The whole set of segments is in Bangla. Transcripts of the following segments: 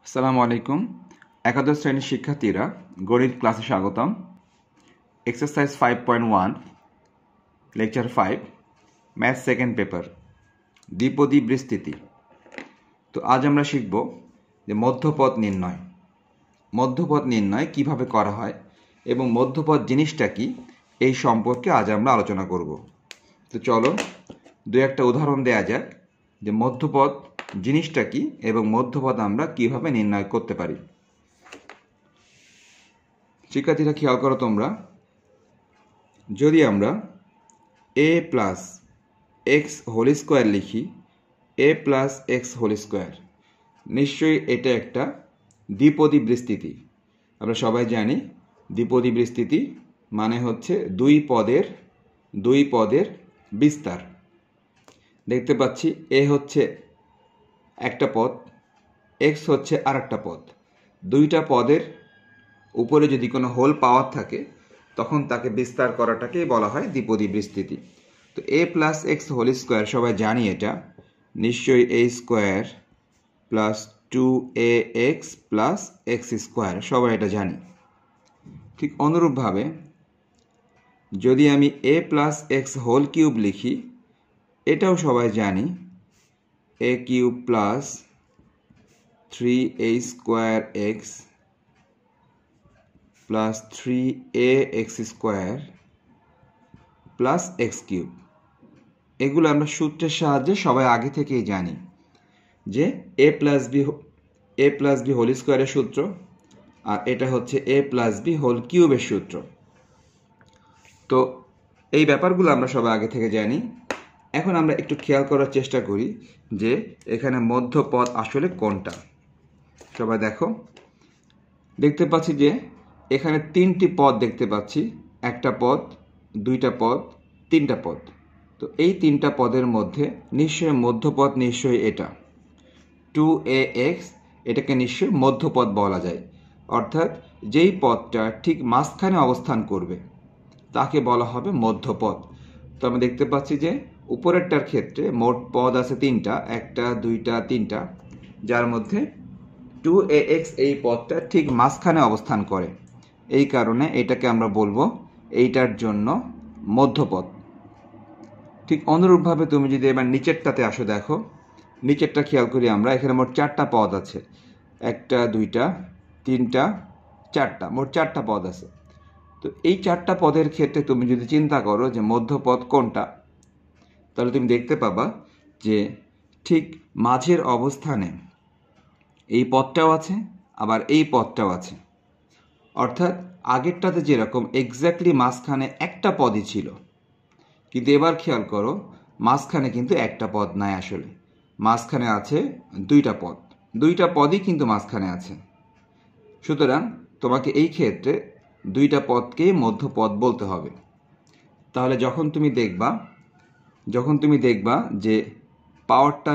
আসসালামু আলাইকুম। একাদশ শ্রেণীর শিক্ষার্থীরা গণিত ক্লাসে স্বাগতম। Exercise 5.1 lecture 5 math second paper দ্বিপদী বিস্তৃতি। তো আজ আমরা শিখব যে মধ্যপদ নির্ণয়। মধ্যপদ নির্ণয় কিভাবে করা হয় এবং মধ্যপদ জিনিসটা কি এই সম্পর্কে আজ আমরা আলোচনা করব। তো চলো দু একটা উদাহরণ দেয়া যাক যে মধ্যপদ জিনিসটা কি এবং মধ্যপদ আমরা কিভাবে নির্ণয় করতে পারি। শিক্ষার্থীরা খেয়াল করো তোমরা, যদি আমরা a plus x whole square লিখি, a plus x whole square, নিশ্চয়ই এটা একটা দ্বিপদী বিস্তৃতি। আমরা সবাই জানি দ্বিপদী বিস্তৃতি মানে হচ্ছে দুই পদের বিস্তার। দেখতে পাচ্ছি a হচ্ছে একটা পদ, এক্স হচ্ছে আর একটা পদ। দুইটা পদের উপরে যদি কোনো হোল পাওয়ার থাকে তখন তাকে বিস্তার করাটাকেই বলা হয় দ্বিপদী বিস্তৃতি। তো a plus x whole square সবাই জানি, এটা নিশ্চয়ই a square plus 2ax plus x square, সবাই এটা জানি। ঠিক অনুরূপভাবে যদি আমি a plus x whole cube লিখি, এটাও সবাই জানি a cube plus 3a square x plus 3ax square plus x cube. এগুলো আমরা সূত্রের সাহায্যে সবাই আগে থেকেই জানি যে a প্লাস বি হোল স্কোয়ারের সূত্র, আর এটা হচ্ছে a প্লাস বি হোল কিউবের সূত্র। তো এই ব্যাপারগুলো আমরা সবাই আগে থেকে জানি। এখন আমরা একটু খেয়াল করার চেষ্টা করি যে এখানে মধ্যপদ আসলে কোনটা। সবাই দেখো, দেখতে পাচ্ছি যে এখানে তিনটি পদ দেখতে পাচ্ছি, একটা পদ, দুইটা পদ, তিনটা পদ। তো এই তিনটা পদের মধ্যে নিশ্চয়ই মধ্যপদ নিশ্চয়ই এটা 2ax, এটাকে নিশ্চয়ই মধ্যপদ বলা যায়। অর্থাৎ যেই পদটা ঠিক মাঝখানে অবস্থান করবে তাকে বলা হবে মধ্যপদ। তো আমরা দেখতে পাচ্ছি যে উপরেরটার ক্ষেত্রে মোট পদ আছে তিনটা, একটা দুইটা তিনটা, যার মধ্যে 2ax এই পদটা ঠিক মাঝখানে অবস্থান করে। এই কারণে এটাকে আমরা বলবো এইটার জন্য মধ্যপদ। ঠিক অনুরূপভাবে তুমি যদি এবার নিচেরটাতে আসো, দেখো নিচেরটা খেয়াল করি আমরা, এখানে মোট চারটা পদ আছে, একটা দুইটা তিনটা চারটা, মোট চারটা পদ আছে। তো এই চারটা পদের ক্ষেত্রে তুমি যদি চিন্তা করো যে মধ্যপদ কোনটা, তাহলে তুমি দেখতে পাবা যে ঠিক মাঝের অবস্থানে এই পদটাও আছে, আবার এই পদটাও আছে। অর্থাৎ আগেরটাতে যেরকম এক্স্যাক্টলি মাঝখানে একটা পদই ছিল, কিন্তু এবার খেয়াল করো মাঝখানে কিন্তু একটা পদ নাই, আসলে মাঝখানে আছে দুইটা পদ, দুইটা পদই কিন্তু মাঝখানে আছে। সুতরাং তোমাকে এই ক্ষেত্রে দুইটা পদকেই মধ্যপদ বলতে হবে। তাহলে যখন তুমি দেখবা যে পাওয়ারটা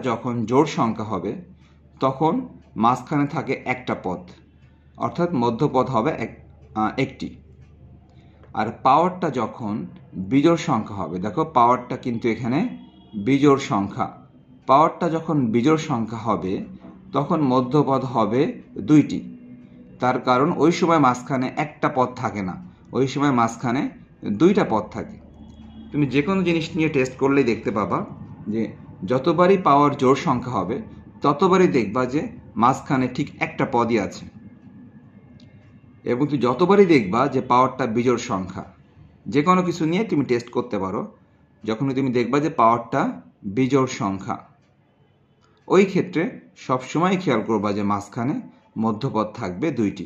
যখন জোড় সংখ্যা হবে তখন মাঝখানে থাকে একটা পদ, অর্থাৎ মধ্যপদ হবে একটি। আর পাওয়ারটা যখন বিজোড় সংখ্যা হবে, দেখো পাওয়ারটা কিন্তু এখানে বিজোড় সংখ্যা, পাওয়ারটা যখন বিজোড় সংখ্যা হবে তখন মধ্যপদ হবে দুইটি। তার কারণ ওই সময় মাঝখানে একটা পদ থাকে না, ওই সময় মাঝখানে দুইটা পদ থাকে। তুমি যে কোনো জিনিস নিয়ে টেস্ট করলেই দেখতে পাবা যে যতবারই পাওয়ার জোড় সংখ্যা হবে ততবারই দেখবা যে মাঝখানে ঠিক একটা পদই আছে, এবং তুমি যতবারই দেখবা যে পাওয়ারটা বিজোড় সংখ্যা। যে কোনো কিছু নিয়ে তুমি টেস্ট করতে পারো, যখনই তুমি দেখবা যে পাওয়ারটা বিজোড় সংখ্যা, ওই ক্ষেত্রে সবসময় খেয়াল করবা যে মাঝখানে মধ্যপদ থাকবে দুইটি,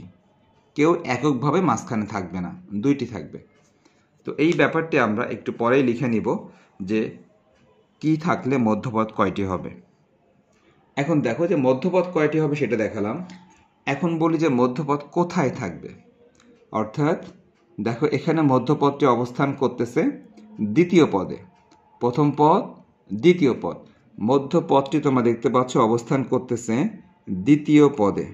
কেউ এককভাবে মাঝখানে থাকবে না, দুইটি থাকবে। তো এই ব্যাপারটি আমরা একটু পরেই লিখে নিব যে কি থাকলে মধ্যপদ কয়টি হবে। এখন দেখো যে মধ্যপদ কয়টি হবে সেটা দেখালাম, এখন বলি যে মধ্যপদ কোথায় থাকবে। অর্থাৎ দেখো এখানে মধ্যপদটি অবস্থান করতেছে দ্বিতীয় পদে, প্রথম পদ দ্বিতীয় পদ, মধ্যপদটি তোমরা দেখতে পাচ্ছ অবস্থান করতেছে দ্বিতীয় পদে।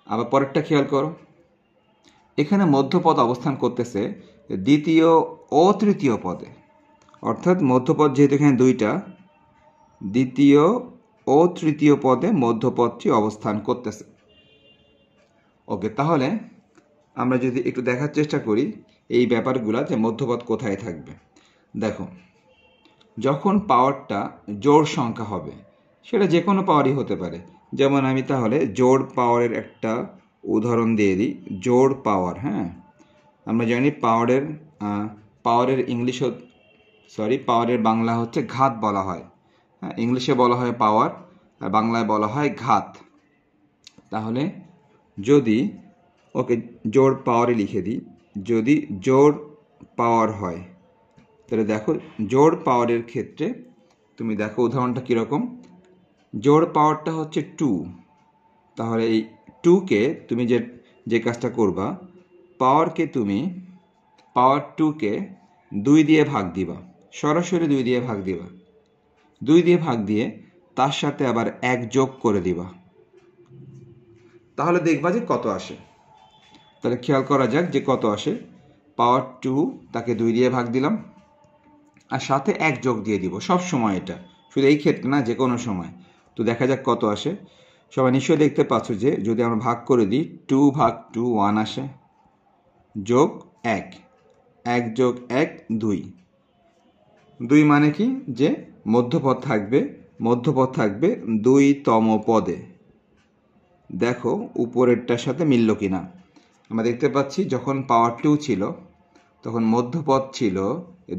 আবার পরেরটা খেয়াল করো, এখানে মধ্যপদ অবস্থান করতেছে দ্বিতীয় ও তৃতীয় পদে। অর্থাৎ মধ্যপদ যেহেতু এখানে দুইটা, দ্বিতীয় ও তৃতীয় পদে মধ্যপদটি অবস্থান করতেছে। ওকে, তাহলে আমরা যদি একটু দেখার চেষ্টা করি এই ব্যাপারগুলো যে মধ্যপদ কোথায় থাকবে। দেখো, যখন পাওয়ারটা জোড় সংখ্যা হবে, সেটা যে কোনো পাওয়ারই হতে পারে। যেমন আমি তাহলে জোড় পাওয়ারের একটা উদাহরণ দিয়ে দিই। জোড় পাওয়ার, হ্যাঁ, আমরা জানি পাওয়ারের পাওয়ারের বাংলা হচ্ছে ঘাত বলা হয়। হ্যাঁ, ইংলিশে বলা হয় পাওয়ার, আর বাংলায় বলা হয় ঘাত। তাহলে যদি জোড় পাওয়ারে লিখে দিই, যদি জোড় পাওয়ার হয়, তাহলে দেখো জোড় পাওয়ারের ক্ষেত্রে তুমি দেখো উদাহরণটা কীরকম। জোড় পাওয়ারটা হচ্ছে 2, তাহলে এই 2কে তুমি যে কাজটা করবা, পাওয়ার 2কে 2 দিয়ে ভাগ দিবা, সরাসরি 2 দিয়ে ভাগ দিবা। 2 দিয়ে ভাগ দিয়ে তার সাথে আবার 1 যোগ করে দিবা, তাহলে দেখবা যে কত আসে। তাহলে খেয়াল করা যাক যে কত আসে। পাওয়ার 2 তাকে 2 দিয়ে ভাগ দিলাম, আর সাথে 1 যোগ দিয়ে দিব। সব সময়, এটা শুধু এই ক্ষেত্রে না, যে কোনো সময়। তো দেখা যাক কত আসে। সবাই নিশ্চয়ই দেখতে পাচ্ছ যে যদি আমরা ভাগ করে দিই, 2 ভাগ 2 1 আসে, যোগ 1, 1 যোগ 1 2। 2 মানে কি, যে মধ্যপদ থাকবে 2তম পদে। দেখো উপরেরটার সাথে মিলল কিনা। আমরা দেখতে পাচ্ছি যখন পাওয়ার 2 ছিল তখন মধ্যপদ ছিল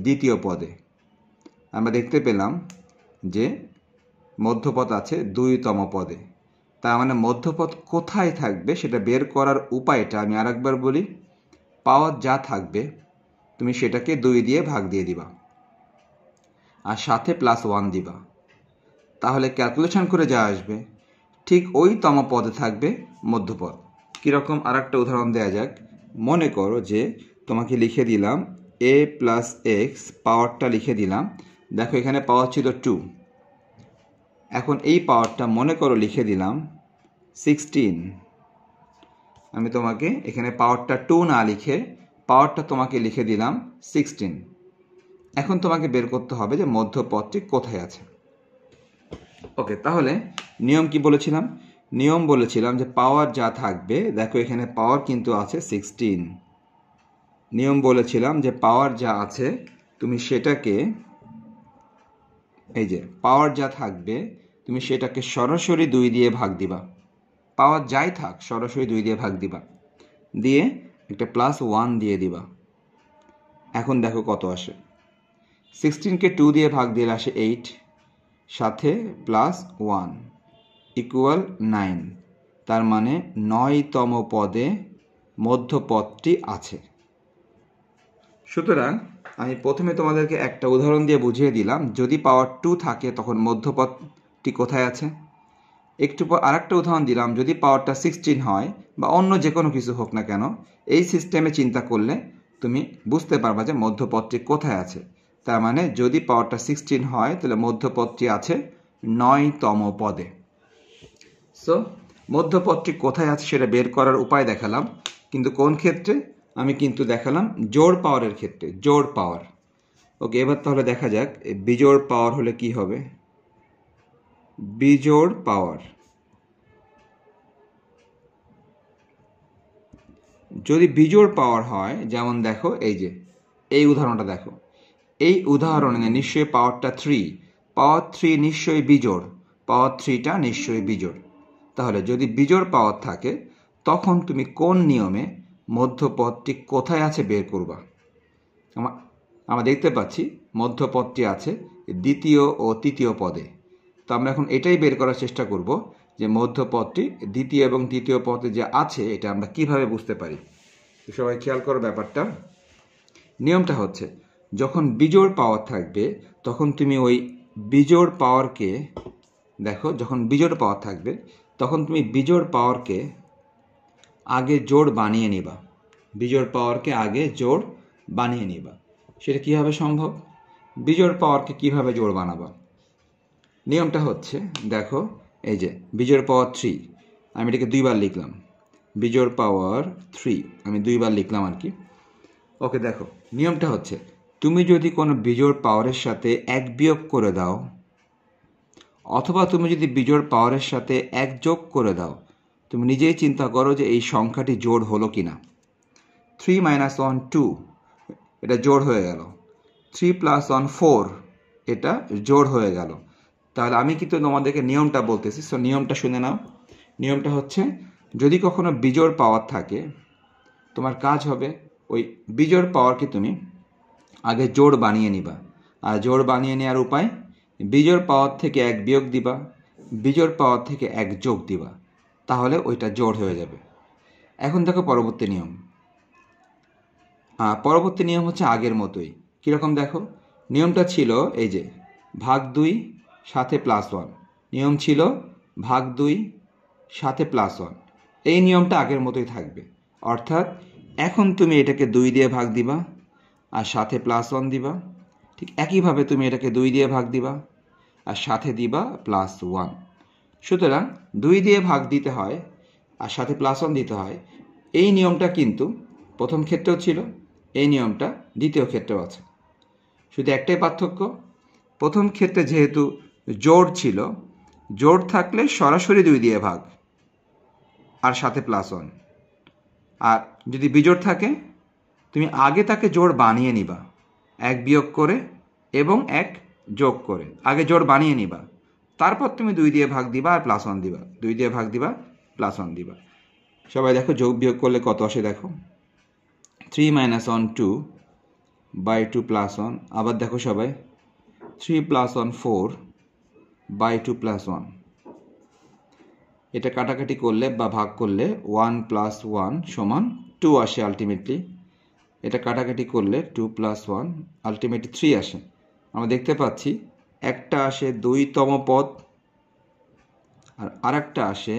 2য় পদে। আমরা দেখতে পেলাম যে মধ্যপদ আছে 2তম পদে। তার মানে মধ্যপদ কোথায় থাকবে সেটা বের করার উপায়টা আমি আরেকবার বলি। পাওয়ার যা থাকবে তুমি সেটাকে 2 দিয়ে ভাগ দিয়ে দিবা, আর সাথে +1 দিবা। তাহলে ক্যালকুলেশন করে যা আসবে ঠিক ওই তম পদে থাকবে মধ্যপদ। কীরকম, আর একটা উদাহরণ দেওয়া যাক। মনে করো যে তোমাকে লিখে দিলাম a + x, পাওয়ারটা লিখে দিলাম। দেখো এখানে পাওয়ার ছিল 2, এখন এই পাওয়ারটা মনে করো লিখে দিলাম 16। আমি তোমাকে এখানে পাওয়ারটা 2 না লিখে পাওয়ারটা তোমাকে লিখে দিলাম 16। এখন তোমাকে বের করতে হবে যে মধ্যপদটি কোথায় আছে। ওকে, তাহলে নিয়ম কি বলেছিলাম? নিয়ম বলেছিলাম যে পাওয়ার যা থাকবে, দেখো এখানে পাওয়ার কিন্তু আছে 16। নিয়ম বলেছিলাম যে পাওয়ার যা আছে তুমি সেটাকে, এই যে পাওয়ার যা থাকবে তুমি সেটাকে সরাসরি 2 দিয়ে ভাগ দিবা। পাওয়ার যাই থাক সরাসরি 2 দিয়ে ভাগ দিবা, দিয়ে একটা +1 দিয়ে দিবা। এখন দেখো কত আসে। 16কে 2 দিয়ে ভাগ দিলে আসে 8, সাথে +1 = 9। তার মানে 9তম পদে মধ্যপদটি আছে। সুতরাং আমি প্রথমে তোমাদেরকে একটা উদাহরণ দিয়ে বুঝিয়ে দিলাম, যদি পাওয়ার 2 থাকে তখন মধ্যপদটি কোথায় আছে। একটু পর আরেকটা উদাহরণ দিলাম, যদি পাওয়ারটা 16 হয় বা অন্য যে কোনো কিছু হোক না কেন, এই সিস্টেমে চিন্তা করলে তুমি বুঝতে পারবা যে মধ্যপদটি কোথায় আছে। তার মানে যদি পাওয়ারটা 16 হয় তাহলে মধ্যপদটি আছে 9তম পদে। সো মধ্যপদটি কোথায় আছে সেটা বের করার উপায় দেখালাম, কিন্তু কোন ক্ষেত্রে? আমি কিন্তু দেখালাম জোড় পাওয়ারের ক্ষেত্রে, জোড় পাওয়ার। ওকে, এবার তাহলে দেখা যাক বিজোড় পাওয়ার হলে কি হবে। বিজোড় পাওয়ার, যদি বিজোড় পাওয়ার হয়, যেমন দেখো এই যে এই উদাহরণটা দেখো, এই উদাহরণে নিশ্চয়ই পাওয়ারটা 3, পাওয়ার 3 নিশ্চয়ই বিজোড়, পাওয়ার 3টা নিশ্চয়ই বিজোড়। তাহলে যদি বিজোড় পাওয়ার থাকে তখন তুমি কোন নিয়মে মধ্যপদটি কোথায় আছে বের করবা। আমরা দেখতে পাচ্ছি মধ্যপদটি আছে 2য় ও 3য় পদে। তো আমরা এখন এটাই বের করার চেষ্টা করব যে মধ্যপদটি 2য় এবং 3য় পদে যে আছে এটা আমরা কিভাবে বুঝতে পারি। তো সবাই খেয়াল করো ব্যাপারটা। নিয়মটা হচ্ছে, যখন বিজোড় পাওয়ার থাকবে তখন তুমি ওই বিজোড় পাওয়ারকে, দেখো যখন বিজোড় পাওয়ার থাকবে তখন তুমি বিজোড় পাওয়ারকে আগে জোড় বানিয়ে নিবা। বিজোড় পাওয়ারকে আগে জোড় বানিয়ে নিবা। সেটা কীভাবে সম্ভব? বিজোড় পাওয়ারকে কিভাবে জোড় বানাবা? নিয়মটা হচ্ছে, দেখো এই যে বিজোড় পাওয়ার 3, আমি এটাকে 2 বার লিখলাম। বিজোড় পাওয়ার 3 আমি 2 বার লিখলাম আর কি। ওকে, দেখো নিয়মটা হচ্ছে, তুমি যদি কোনো বিজোড় পাওয়ারের সাথে 1 বিয়োগ করে দাও, অথবা তুমি যদি বিজোড় পাওয়ারের সাথে 1 যোগ করে দাও, তুমি নিজেই চিন্তা করো যে এই সংখ্যাটি জোড় হলো কিনা। 3 - 1 2, এটা জোড় হয়ে গেল। 3 + 1 4, এটা জোড় হয়ে গেল। তাহলে আমি কিন্তু তোমাদেরকে নিয়মটা বলতেছি, সো নিয়মটা শুনে নাও। নিয়মটা হচ্ছে, যদি কখনো বিজোড় পাওয়ার থাকে, তোমার কাজ হবে ওই বিজোড় পাওয়ারকে তুমি আগে জোড় বানিয়ে নিবা। আর জোড় বানিয়ে নেওয়ার উপায়, বিজোড় পাওয়ার থেকে 1 বিয়োগ দিবা, বিজোড় পাওয়ার থেকে 1 যোগ দিবা, তাহলে ওইটা জোড় হয়ে যাবে। এখন দেখো পরবর্তী নিয়ম। পরবর্তী নিয়ম হচ্ছে আগের মতোই। কীরকম দেখো, নিয়মটা ছিল এই যে ভাগ 2 সাথে +1, নিয়ম ছিল ভাগ 2 সাথে +1। এই নিয়মটা আগের মতোই থাকবে। অর্থাৎ এখন তুমি এটাকে 2 দিয়ে ভাগ দিবা আর সাথে +1 দিবা। ঠিক একইভাবে তুমি এটাকে 2 দিয়ে ভাগ দিবা আর সাথে দিবা +1। সুতরাং 2 দিয়ে ভাগ দিতে হয় আর সাথে +1 দিতে হয়। এই নিয়মটা কিন্তু প্রথম ক্ষেত্রেও ছিল, এই নিয়মটা দ্বিতীয় ক্ষেত্রেও আছে। শুধু একটাই পার্থক্য, প্রথম ক্ষেত্রে যেহেতু জোড় ছিল, জোড় থাকলে সরাসরি 2 দিয়ে ভাগ আর সাথে +1। আর যদি বিজোড় থাকে, তুমি আগে তাকে জোড় বানিয়ে নিবা 1 বিয়োগ করে এবং 1 যোগ করে। আগে জোড় বানিয়ে নিবা, তারপর তুমি 2 দিয়ে ভাগ দিবা আর +1 দিবা, 2 দিয়ে ভাগ দিবা +1 দিবা। সবাই দেখো যোগ বিয়োগ করলে কত আসে দেখো। 3 - 1 2 / 2 +1। আবার দেখো সবাই, 3 + 1 4 / 2 +1। এটা কাটাকাটি করলে বা ভাগ করলে 1 + 1 = 2 আসে আলটিমেটলি। এটা কাটাকাটি করলে 2 + 1 আলটিমেটলি 3 আসে। আমরা দেখতে পাচ্ছি একটা আসে 2তম পদ আর আরেকটা আসে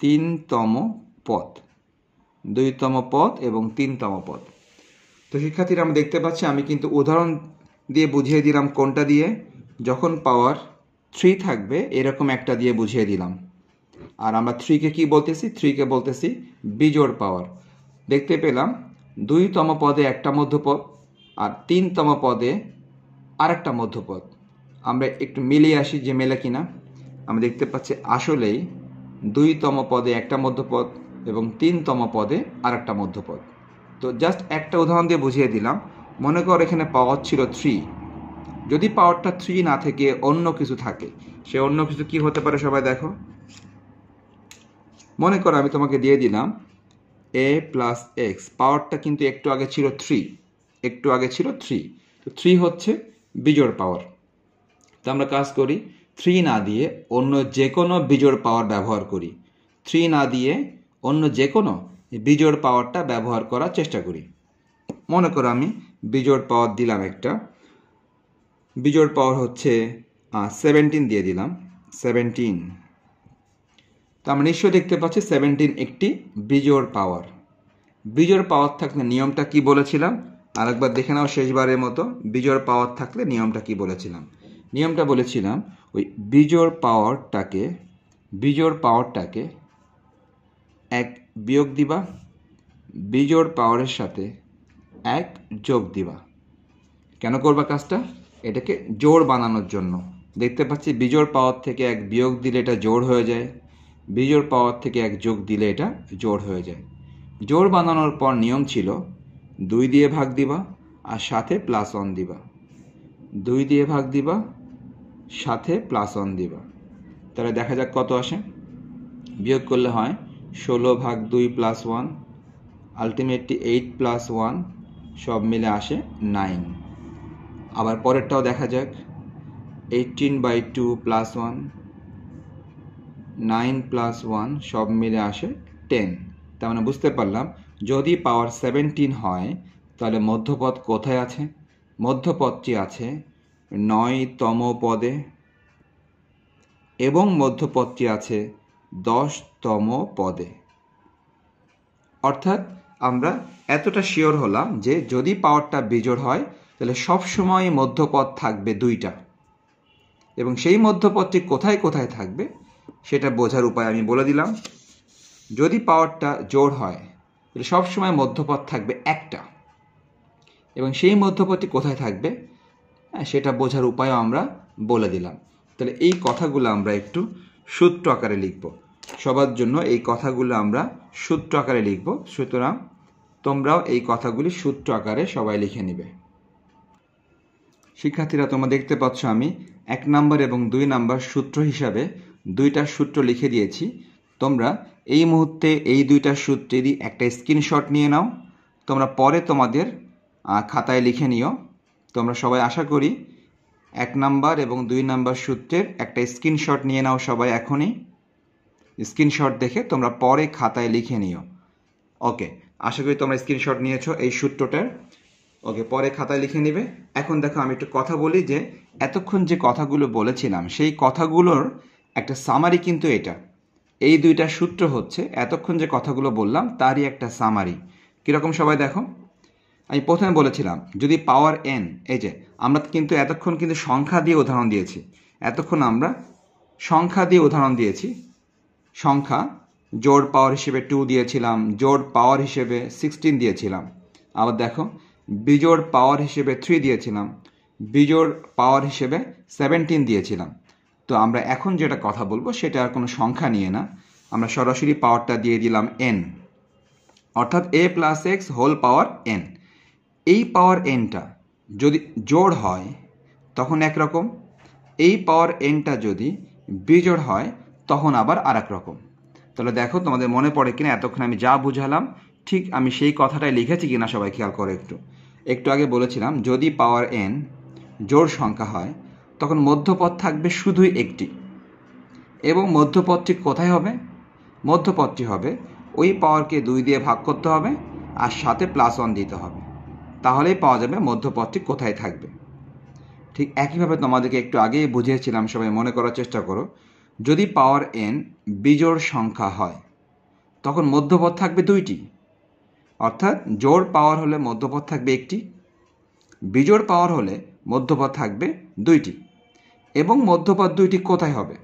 3তম পদ। 2তম পদ এবং 3তম পদ। তো শিক্ষার্থীরা, আমরা দেখতে পাচ্ছি আমি কিন্তু উদাহরণ দিয়ে বুঝিয়ে দিলাম কোনটা দিয়ে। যখন পাওয়ার 3 থাকবে এরকম একটা দিয়ে বুঝিয়ে দিলাম। আর আমরা 3কে কি বলতেছি? 3কে বলতেছি বিজোড় পাওয়ার। দেখতে পেলাম 2তম পদে একটা মধ্যপদ আর 3তম পদে আরেকটা মধ্যপদ। আমরা একটু মিলিয়ে আসি যে মেলে কিনা। আমরা দেখতে পাচ্ছি আসলেই 2তম পদে একটা মধ্যপদ এবং 3তম পদে আরেকটা মধ্যপদ। তো জাস্ট একটা উদাহরণ দিয়ে বুঝিয়ে দিলাম। মনে কর এখানে পাওয়ার ছিল 3। যদি পাওয়ারটা 3 না থেকে অন্য কিছু থাকে, সে অন্য কিছু কি হতে পারে সবাই দেখো। মনে করো আমি তোমাকে দিয়ে দিলাম a + x, পাওয়ারটা কিন্তু একটু আগে ছিল 3, একটু আগে ছিল 3। তো 3 হচ্ছে বিজোড় পাওয়ার। তো আমরা কাজ করি, 3 না দিয়ে অন্য যে কোনো বিজোড় পাওয়ার ব্যবহার করি। 3 না দিয়ে অন্য যে কোনো বিজোড় পাওয়ারটা ব্যবহার করার চেষ্টা করি। মনে করো আমি বিজোড় পাওয়ার দিলাম একটা, বিজোড় পাওয়ার হচ্ছে 17 দিয়ে দিলাম, 17। তো আমরা নিশ্চয়ই দেখতে পাচ্ছি 17 একটি বিজোড় পাওয়ার। বিজোড় পাওয়ার থাকলে নিয়মটা কি বলেছিলাম আরেকবার দেখে নাও শেষবারের মতো। বিজোড় পাওয়ার থাকলে নিয়মটা কি বলেছিলাম? নিয়মটা বলেছিলাম ওই বিজোড় পাওয়ারটাকে 1 বিয়োগ দিবা, বিজোড় পাওয়ারের সাথে 1 যোগ দিবা। কেন করবা কাজটা? এটাকে জোড় বানানোর জন্য। দেখতে পাচ্ছি বিজোড় পাওয়ার থেকে 1 বিয়োগ দিলে এটা জোড় হয়ে যায়, বিজোড় পাওয়ার থেকে 1 যোগ দিলে এটা জোড় হয়ে যায়। জোড় বানানোর পর নিয়ম ছিল 2 দিয়ে ভাগ দিবা আর সাথে +1 দিবা, 2 দিয়ে ভাগ দিবা সাথে +1 দিবা। তাহলে দেখা যাক কত আসে। বিয়োগ করলে হয় 16 ভাগ 2 + 1, আলটিমেটলি 8 + 1 সব মিলে আসে 9। আবার পরেরটাও দেখা যাক, 18/2 + 1, 9 + 1 সব মিলে আসে 10। তার মানে বুঝতে পারলাম যদি পাওয়ার 17 হয় তাহলে মধ্যপদ কোথায় আছে? মধ্যপদটি আছে 9তম পদে এবং মধ্যপদটি আছে 10তম পদে। অর্থাৎ আমরা এতটা শিওর হলাম যে যদি পাওয়ারটা বিজোড় হয় তাহলে সবসময় মধ্যপদ থাকবে 2টা, এবং সেই মধ্যপদটি কোথায় কোথায় থাকবে সেটা বোঝার উপায় আমি বলে দিলাম। যদি পাওয়ারটা জোড় হয় তাহলে সবসময় মধ্যপদ থাকবে একটা, এবং সেই মধ্যপদটি কোথায় থাকবে সেটা বোঝার উপায়ও আমরা বলে দিলাম। তাহলে এই কথাগুলো আমরা একটু সূত্র আকারে লিখব। সবার জন্য এই কথাগুলো আমরা সূত্র আকারে লিখব, সুতরাং তোমরাও এই কথাগুলি সূত্র আকারে সবাই লিখে নিবে। শিক্ষার্থীরা, তোমরা দেখতে পাচ্ছ আমি 1 নাম্বার এবং 2 নাম্বার সূত্র হিসাবে 2টা সূত্র লিখে দিয়েছি। তোমরা এই মুহূর্তে এই 2টা সূত্রেরই একটা স্ক্রিনশট নিয়ে নাও, তোমরা পরে তোমাদের খাতায় লিখে নিও। তোমরা সবাই আশা করি 1 নাম্বার এবং 2 নাম্বার সূত্রের একটা স্ক্রিনশট নিয়ে নাও সবাই এখনই। স্ক্রিনশট দেখে তোমরা পরে খাতায় লিখে নিও। ওকে, আশা করি তোমরা স্ক্রিনশট নিয়েছো এই সূত্রটার। ওকে, পরে খাতায় লিখে নিবে। এখন দেখো আমি একটু কথা বলি যে এতক্ষণ যে কথাগুলো বলেছিলাম সেই কথাগুলোর একটা সামারি কিন্তু এটা। এই 2টা সূত্র হচ্ছে এতক্ষণ যে কথাগুলো বললাম তারই একটা সামারি। কীরকম সবাই দেখো, আমি প্রথমে বলেছিলাম যদি পাওয়ার n, এই যে আমরা কিন্তু এতক্ষণ কিন্তু সংখ্যা দিয়ে উদাহরণ দিয়েছি, এতক্ষণ আমরা সংখ্যা দিয়ে উদাহরণ দিয়েছি। সংখ্যা জোড় পাওয়ার হিসেবে 2 দিয়েছিলাম, জোড় পাওয়ার হিসেবে 16 দিয়েছিলাম। আবার দেখো বিজোড় পাওয়ার হিসেবে 3 দিয়েছিলাম, বিজোড় পাওয়ার হিসেবে 17 দিয়েছিলাম। তো আমরা এখন যেটা কথা বলবো সেটা আর কোনো সংখ্যা নিয়ে না, আমরা সরাসরি পাওয়ারটা দিয়ে দিলাম n, অর্থাৎ a plus x whole power n। এই পাওয়ার nটা যদি জোড় হয় তখন একরকম, এই পাওয়ার nটা যদি বিজোড় হয় তখন আবার আর এক রকম। তাহলে দেখো তোমাদের মনে পড়ে কিনা এতক্ষণ আমি যা বুঝালাম ঠিক আমি সেই কথাটাই লিখেছি কিনা সবাই খেয়াল করো। একটু আগে বলেছিলাম যদি পাওয়ার n জোড় সংখ্যা হয় তখন মধ্যপদ থাকবে শুধুই একটি, এবং মধ্যপদটি কোথায় হবে? মধ্যপদটি হবে ওই পাওয়ারকে 2 দিয়ে ভাগ করতে হবে আর সাথে +1 দিতে হবে, তাহলেই পাওয়া যাবে মধ্যপদটি কোথায় থাকবে। ঠিক একইভাবে তোমাদেরকে একটু আগেই বুঝিয়েছিলাম, সবাই মনে করার চেষ্টা করো। যদি পাওয়ার n বিজোড় সংখ্যা হয় তখন মধ্যপদ থাকবে 2টি, অর্থাৎ জোড় পাওয়ার হলে মধ্যপদ থাকবে একটি, বিজোড় পাওয়ার হলে মধ্যপদ থাকবে 2টি। এবং মধ্যপদ 2টি কোথায় হবে?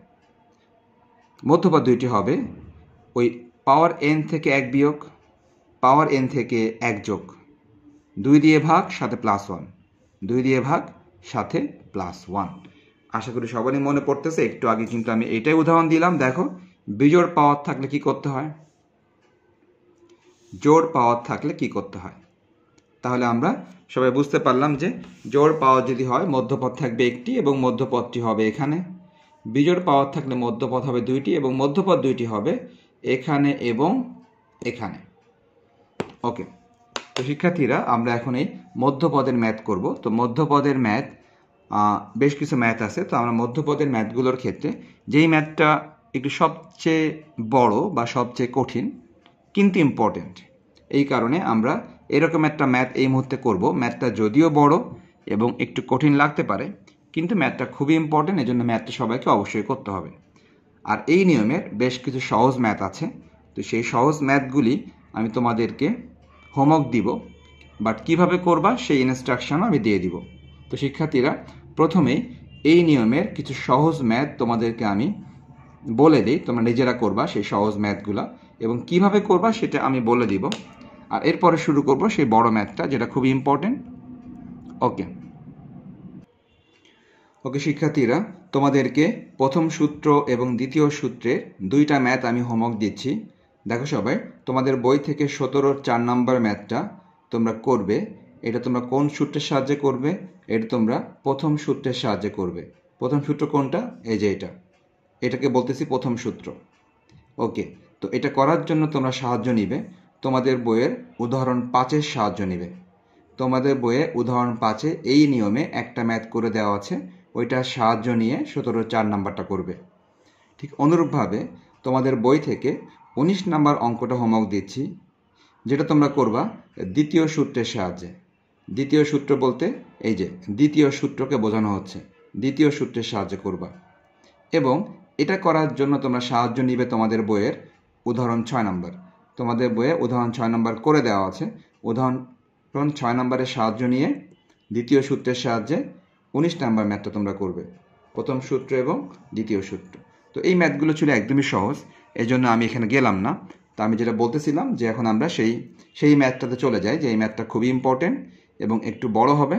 মধ্যপদ 2টি হবে ওই পাওয়ার n থেকে 1 বিয়োগ, পাওয়ার n থেকে 1 যোগ, 2 দিয়ে ভাগ সাথে +1, 2 দিয়ে ভাগ সাথে +1। আশা করি সবারই মনে পড়তেছে। একটু আগে কিন্তু আমি এটাই উদাহরণ দিলাম। দেখো বিজোড় পাওয়ার থাকলে কি করতে হয়, জোড় পাওয়ার থাকলে কি করতে হয়। তাহলে আমরা সবাই বুঝতে পারলাম যে জোড় পাওয়ার যদি হয় মধ্যপদ থাকবে একটি এবং মধ্যপদটি হবে এখানে, বিজোড় পাওয়ার থাকলে মধ্যপদ হবে 2টি এবং মধ্যপদ 2টি হবে এখানে এবং এখানে। ওকে, তো শিক্ষার্থীরা আমরা এখন এই মধ্যপদের ম্যাথ করব। তো মধ্যপদের ম্যাথ বেশ কিছু ম্যাথ আছে, তো আমরা মধ্যপদের ম্যাথগুলোর ক্ষেত্রে যেই ম্যাথটা একটু সবচেয়ে বড় বা সবচেয়ে কঠিন কিন্তু ইম্পর্টেন্ট, এই কারণে আমরা এরকম একটা ম্যাথ এই মুহূর্তে করব। ম্যাথটা যদিও বড় এবং একটু কঠিন লাগতে পারে কিন্তু ম্যাথটা খুবই ইম্পর্টেন্ট, এজন্য ম্যাথটা সবাইকে অবশ্যই করতে হবে। আর এই নিয়মের বেশ কিছু সহজ ম্যাথ আছে, তো সেই সহজ ম্যাথগুলি আমি তোমাদেরকে হোমওয়ার্ক দিব, বাট কিভাবে করবা সেই ইনস্ট্রাকশনও আমি দিয়ে দিব। তো শিক্ষার্থীরা প্রথমেই এই নিয়মের কিছু সহজ ম্যাথ তোমাদেরকে আমি বলে দিই, তোমরা নিজেরা করবা সেই সহজ ম্যাথগুলো, এবং কিভাবে করবা সেটা আমি বলে দিব। আর এরপরে শুরু করব সেই বড় ম্যাথটা যেটা খুবই ইম্পর্টেন্ট। ওকে ওকে শিক্ষার্থীরা, তোমাদেরকে প্রথম সূত্র এবং দ্বিতীয় সূত্রের 2টা ম্যাথ আমি হোমওয়ার্ক দিচ্ছি। দেখো সবাই, তোমাদের বই থেকে 17 4 নম্বর ম্যাথটা তোমরা করবে। এটা তোমরা কোন সূত্রের সাহায্যে করবে? এটা তোমরা প্রথম সূত্রের সাহায্যে করবে। প্রথম সূত্র কোনটা? এই যে এটাকে বলতেছি প্রথম সূত্র। ওকে, তো এটা করার জন্য তোমরা সাহায্য নিবে তোমাদের বইয়ের উদাহরণ 5-এর সাহায্য নিবে। তোমাদের বইয়ে উদাহরণ 5-এ এই নিয়মে একটা ম্যাথ করে দেওয়া আছে, ওইটার সাহায্য নিয়ে 17 4 নাম্বারটা করবে। ঠিক অনুরূপভাবে তোমাদের বই থেকে 19 নাম্বার অঙ্কটা হোমওয়ার্ক দিচ্ছি, যেটা তোমরা করবা দ্বিতীয় সূত্রের সাহায্যে। দ্বিতীয় সূত্র বলতে এই যে দ্বিতীয় সূত্রকে বোঝানো হচ্ছে, দ্বিতীয় সূত্রের সাহায্যে করবা। এবং এটা করার জন্য তোমরা সাহায্য নিবে তোমাদের বইয়ের উদাহরণ 6 নাম্বার। তোমাদের বইয়ে উদাহরণ 6 নাম্বার করে দেওয়া আছে, উদাহরণ 6 নাম্বারের সাহায্য নিয়ে দ্বিতীয় সূত্রের সাহায্যে 19 নাম্বার ম্যাথটা তোমরা করবে, প্রথম সূত্র এবং দ্বিতীয় সূত্র। তো এই ম্যাথগুলো ছিল একদমই সহজ, এই জন্য আমি এখানে গেলাম না। তো আমি যেটা বলতেছিলাম যে এখন আমরা সেই ম্যাথটাতে চলে যাই, যে এই ম্যাথটা খুবই ইম্পর্টেন্ট এবং একটু বড় হবে।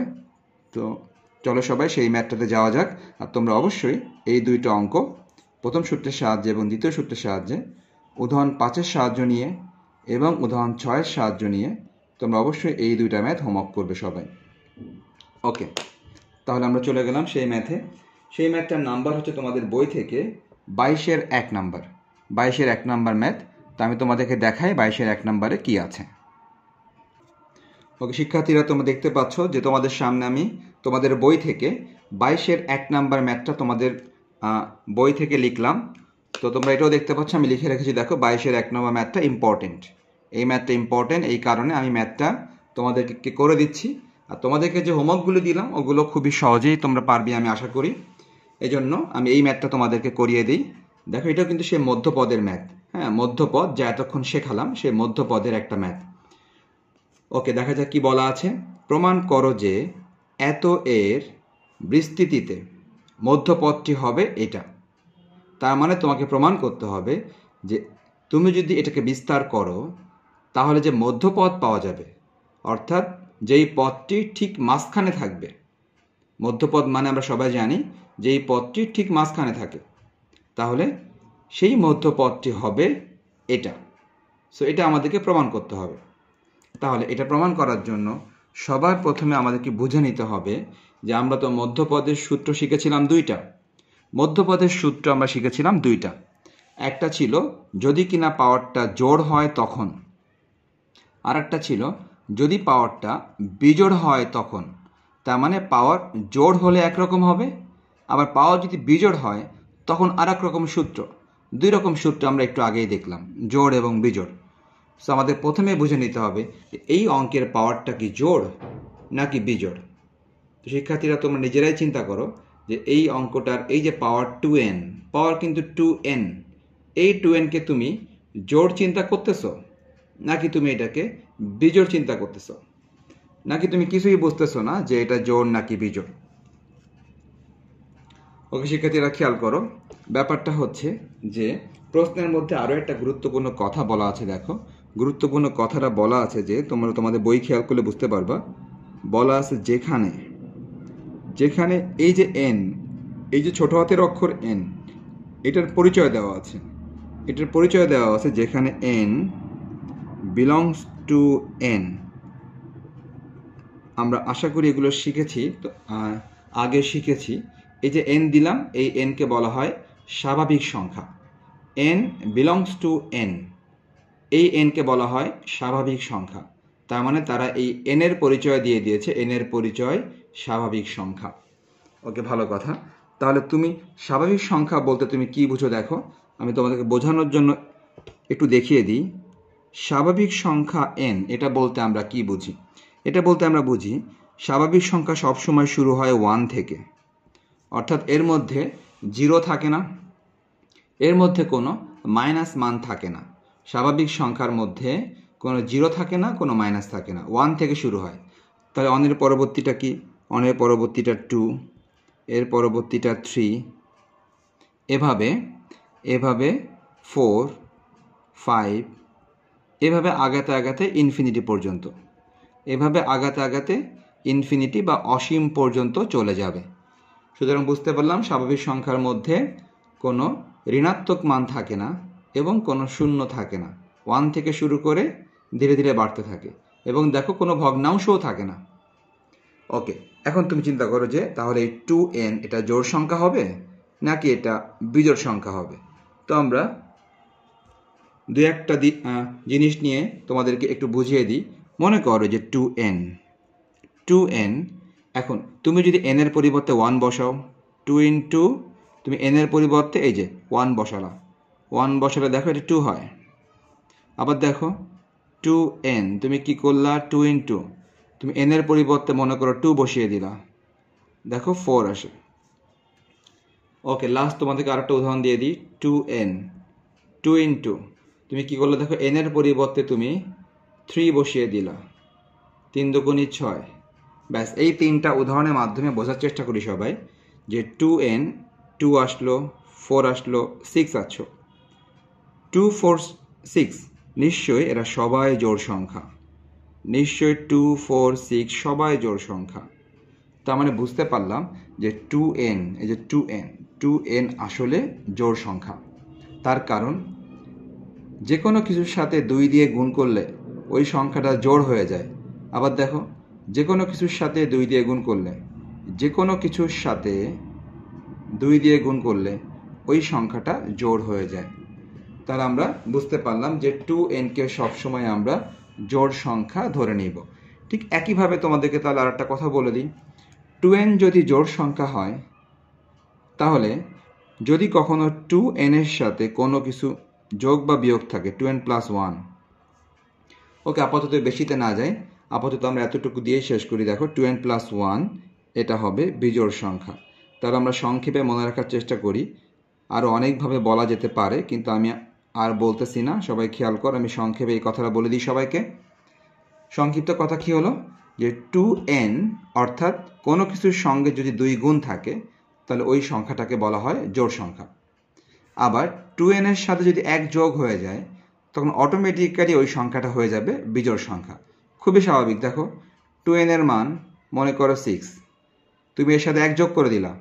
তো চলো সবাই সেই ম্যাথটাতে যাওয়া যাক। আর তোমরা অবশ্যই এই দুইটা অঙ্ক প্রথম সূত্রের সাহায্যে এবং দ্বিতীয় সূত্রের সাহায্যে উদাহরণ 5-এর সাহায্য নিয়ে এবং উদাহরণ 6-এর সাহায্য নিয়ে তোমরা অবশ্যই এই দুইটা ম্যাথ হোমওয়ার্ক করবে সবাই। ওকে, তাহলে আমরা চলে গেলাম সেই ম্যাথে। সেই ম্যাথটার নাম্বার হচ্ছে তোমাদের বই থেকে 22-এর 1 নাম্বার। 22-এর 1 number math. তো আমি তোমাদেরকে দেখাই 22-এর 1 নাম্বারে কি আছে। ওকে শিক্ষার্থীরা, তোমরা দেখতে পাচ্ছ যে তোমাদের সামনে আমি তোমাদের বই থেকে 22-এর 1 নাম্বার ম্যাথটা তোমাদের বই থেকে লিখলাম। তো তোমরা এটাও দেখতে পাচ্ছ আমি লিখে রেখেছি, দেখো 22-এর 1 নম্বর ম্যাথটা ইম্পর্টেন্ট। এই ম্যাথটা ইম্পর্টেন্ট, এই কারণে আমি ম্যাথটা তোমাদেরকে করে দিচ্ছি। আর তোমাদেরকে যে হোমওয়ার্কগুলো দিলাম ওগুলো খুবই সহজেই তোমরা পারবে আমি আশা করি। এই জন্য আমি এই ম্যাথটা তোমাদেরকে করিয়ে দিই। দেখো এটাও কিন্তু সেই মধ্যপদের ম্যাথ। হ্যাঁ, মধ্যপদ যা এতক্ষণ শেখালাম সেই মধ্যপদের একটা ম্যাথ। ওকে, দেখা যাক কি বলা আছে। প্রমাণ করো যে এত এর বিস্তৃতিতে মধ্যপদটি হবে এটা। তার মানে তোমাকে প্রমাণ করতে হবে যে তুমি যদি এটাকে বিস্তার করো তাহলে যে মধ্যপদ পাওয়া যাবে, অর্থাৎ যেই পদটি ঠিক মাঝখানে থাকবে। মধ্যপদ মানে আমরা সবাই জানি যে এই পদটি ঠিক মাঝখানে থাকে, তাহলে সেই মধ্যপদটি হবে এটা। সো এটা আমাদেরকে প্রমাণ করতে হবে। তাহলে এটা প্রমাণ করার জন্য সবার প্রথমে আমাদেরকে বুঝে নিতে হবে যে আমরা তো মধ্যপদের সূত্র শিখেছিলাম দুইটা। মধ্যপদের সূত্র আমরা শিখেছিলাম দুইটা। একটা ছিল যদি কিনা পাওয়ারটা জোড় হয় তখন, আর একটা ছিল যদি পাওয়ারটা বিজোড় হয় তখন। তার মানে পাওয়ার জোড় হলে একরকম হবে, আবার পাওয়ার যদি বিজোড় হয় তখন আর এক রকম সূত্র। দুই রকম সূত্র আমরা একটু আগেই দেখলাম, জোড় এবং বিজোড়। সো আমাদের প্রথমে বুঝে নিতে হবে যে এই অঙ্কের পাওয়ারটা কি জোড় নাকি বিজোড়। তো শিক্ষার্থীরা তোমরা নিজেরাই চিন্তা করো যে এই অঙ্কটার এই যে পাওয়ার 2n, পাওয়ার কিন্তু 2n, এই 2nকে তুমি জোড় চিন্তা করতেছো নাকি তুমি এটাকে বিজোড় চিন্তা করতেছো, নাকি তুমি কিছুই বুঝতেছো না যে এটা জোড় নাকি বিজোড়। ওকে শিক্ষার্থীরা খেয়াল করো, ব্যাপারটা হচ্ছে যে প্রশ্নের মধ্যে আরও একটা গুরুত্বপূর্ণ কথা বলা আছে। দেখো গুরুত্বপূর্ণ কথাটা বলা আছে যে তোমরা তোমাদের বই খেয়াল করলে বুঝতে পারবা। বলা আছে যেখানে যেখানে এই যে n, এই যে ছোট হাতের অক্ষর n, এটার পরিচয় দেওয়া আছে। এটার পরিচয় দেওয়া আছে যেখানে n বিলংস টু n। আমরা আশা করি এগুলো শিখেছি, তো আগে শিখেছি। এই যে n দিলাম, এই n কে বলা হয় স্বাভাবিক সংখ্যা। n বিলংস টু n, এই n কে বলা হয় স্বাভাবিক সংখ্যা। তার মানে তারা এই n এর পরিচয় দিয়ে দিয়েছে, n এর পরিচয় স্বাভাবিক সংখ্যা। ওকে, ভালো কথা। তাহলে তুমি স্বাভাবিক সংখ্যা বলতে তুমি কি বুঝো দেখো, আমি তোমাদেরকে বোঝানোর জন্য একটু দেখিয়ে দিই। স্বাভাবিক সংখ্যা n, এটা বলতে আমরা কি বুঝি? এটা বলতে আমরা বুঝি স্বাভাবিক সংখ্যা সবসময় শুরু হয় 1 থেকে, অর্থাৎ এর মধ্যে 0 থাকে না, এর মধ্যে কোনো মাইনাস মান থাকে না। স্বাভাবিক সংখ্যার মধ্যে কোনো 0 থাকে না, কোনো মাইনাস থাকে না, 1 থেকে শুরু হয়। তাহলে 1 এর পরবর্তীটা কি? 1 এর পরবর্তীটা 2, এর পরবর্তীটা 3, এভাবে 4, 5, এভাবে আগাতে আগাতে ইনফিনিটি পর্যন্ত, এভাবে আগাতে আগাতে ইনফিনিটি বা অসীম পর্যন্ত চলে যাবে। সুতরাং বুঝতে পারলাম স্বাভাবিক সংখ্যার মধ্যে কোনো ঋণাত্মক মান থাকে না এবং কোনো শূন্য থাকে না। 1 থেকে শুরু করে ধীরে ধীরে বাড়তে থাকে, এবং দেখো কোনো ভগ্নাংশও থাকে না। ওকে, এখন তুমি চিন্তা করো যে তাহলে এই 2n এটা জোড় সংখ্যা হবে নাকি এটা বিজোড় সংখ্যা হবে। তো আমরা দুই একটা জিনিস নিয়ে তোমাদেরকে একটু বুঝিয়ে দিই। মনে করো যে 2n, এখন তুমি যদি n এর পরিবর্তে 1 বসাও, 2 ইন্টু তুমি n এর পরিবর্তে এই যে 1 বসালা, 1 বসালে দেখো এটা 2 হয়। আবার দেখো 2n, তুমি কি করলা, 2 ইন্টু তুমি n এর পরিবর্তে মনে করো 2 বসিয়ে দিলা, দেখো 4 আসে। ওকে, লাস্ট তোমাদেরকে আরেকটা উদাহরণ দিয়ে দিই। 2n, 2 ইন্টু তুমি কি করলে দেখো n এর পরিবর্তে তুমি 3 বসিয়ে দিলা, 3 দুগুণী 6। ব্যাস, এই 3টা উদাহরণের মাধ্যমে বোঝার চেষ্টা করি সবাই যে 2n, 2 আসলো, 4 আসলো, 6 আসছো। 2, 4, 6 নিশ্চয়ই এরা সবাই জোড় সংখ্যা, নিশ্চয়ই 2, 4, 6 সবাই জোড় সংখ্যা। তার মানে বুঝতে পারলাম যে 2n, এই যে 2n আসলে জোড় সংখ্যা। তার কারণ যে কোনো কিছুর সাথে 2 দিয়ে গুণ করলে ওই সংখ্যাটা জোড় হয়ে যায়। আবার দেখো, যে কোনো কিছুর সাথে 2 দিয়ে গুণ করলে, যে কোনো কিছুর সাথে 2 দিয়ে গুণ করলে ওই সংখ্যাটা জোড় হয়ে যায়। তাহলে আমরা বুঝতে পারলাম যে 2nকে সবসময় আমরা জোড় সংখ্যা ধরে নিব। ঠিক একইভাবে তোমাদেরকে তাহলে আর একটা কথা বলে দিই, 2n যদি জোড় সংখ্যা হয়, তাহলে যদি কখনো 2n এর সাথে কোনো কিছু যোগ বা বিয়োগ থাকে, 2n + 1, ওকে আপাতত বেশিতে না যাই, আপাতত আমরা এতটুকু দিয়েই শেষ করি। দেখো 2n + 1 এটা হবে বিজোড় সংখ্যা। তাহলে আমরা সংক্ষেপে মনে রাখার চেষ্টা করি। আরও অনেকভাবে বলা যেতে পারে, কিন্তু আমি আর বলতেছি না, সবাই খেয়াল কর, আমি সংক্ষেপে এই কথাটা বলে দিই সবাইকে। সংক্ষিপ্ত কথা কি হলো, যে 2n অর্থাৎ কোনো কিছুর সঙ্গে যদি 2 গুণ থাকে তাহলে ওই সংখ্যাটাকে বলা হয় জোড় সংখ্যা। আবার 2n এর সাথে যদি 1 যোগ হয়ে যায় তখন অটোমেটিক্যালি ওই সংখ্যাটা হয়ে যাবে বিজোড় সংখ্যা। খুবই স্বাভাবিক। দেখো 2n এর মান মনে করো 6, তুমি এর সাথে 1 যোগ করে দিলা,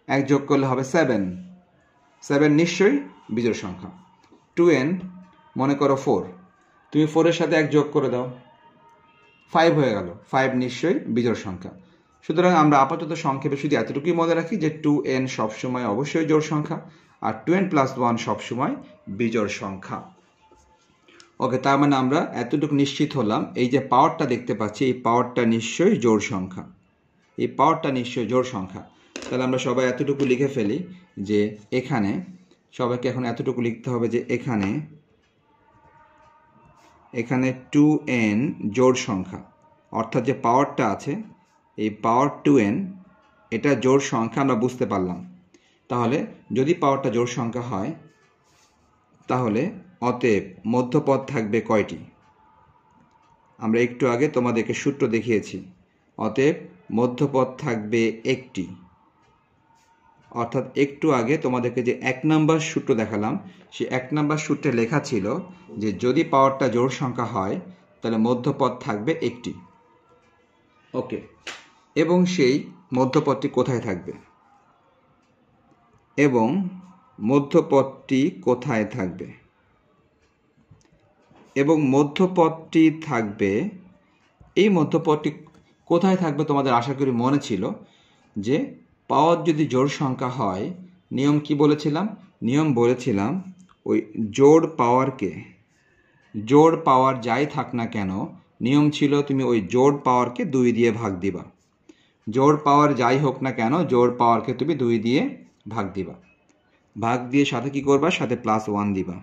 1 যোগ করলে হবে 7 নিশ্চয়ই বিজোড় সংখ্যা। 2n মনে করো 4, তুমি 4 এর সাথে 1 যোগ করে দাও, 5 হয়ে গেল, 5 নিশ্চয়ই বিজোড় সংখ্যা। সুতরাং আমরা আপাতত সংক্ষেপে শুধু এতটুকুই মনে রাখি যে 2n সবসময় অবশ্যই জোড় সংখ্যা আর 2n + 1 সবসময় বিজোড় সংখ্যা। ওকে, তার মানে আমরা এতটুকু নিশ্চিত হলাম, এই যে পাওয়ারটা দেখতে পাচ্ছি এই পাওয়ারটা নিশ্চয়ই জোড় সংখ্যা, এই পাওয়ারটা নিশ্চয়ই জোড় সংখ্যা। তাহলে আমরা সবাই এতটুকু লিখে ফেলি যে এখানে সবাইকে এখন এতটুকু লিখতে হবে যে এখানে 2n জোড় সংখ্যা, অর্থাৎ যে পাওয়ারটা আছে এই পাওয়ার 2n এটা জোড় সংখ্যা আমরা বুঝতে পারলাম। তাহলে যদি পাওয়ারটা জোড় সংখ্যা হয় তাহলে অতএব মধ্যপদ থাকবে কয়টি? আমরা একটু আগে তোমাদেরকে সূত্র দেখিয়েছি, অতএব মধ্যপদ থাকবে একটি। অর্থাৎ একটু আগে তোমাদেরকে যে 1 নম্বর সূত্র দেখালাম সেই 1 নম্বর সূত্রে লেখা ছিল যে যদি পাওয়ারটা জোড় সংখ্যা হয় তাহলে মধ্যপদ থাকবে একটি। ওকে, এবং সেই মধ্যপদটি কোথায় থাকবে? এবং মধ্যপদটি কোথায় থাকবে? এবং মধ্যপদটি থাকবে, এই মধ্যপদটি কোথায় থাকবে তোমাদের আশা করি মনে ছিল যে পাওয়ার যদি জোড় সংখ্যা হয়, নিয়ম কি বলেছিলাম? নিয়ম বলেছিলাম ওই জোড় পাওয়ার যাই থাক না কেন, নিয়ম ছিল তুমি ওই জোড় পাওয়ারকে 2 দিয়ে ভাগ দিবা। জোড় পাওয়ার যাই হোক না কেন জোড় পাওয়ারকে তুমি 2 দিয়ে ভাগ দিবা। ভাগ দিয়ে সাথে কি করবা? সাথে +1 দিবা,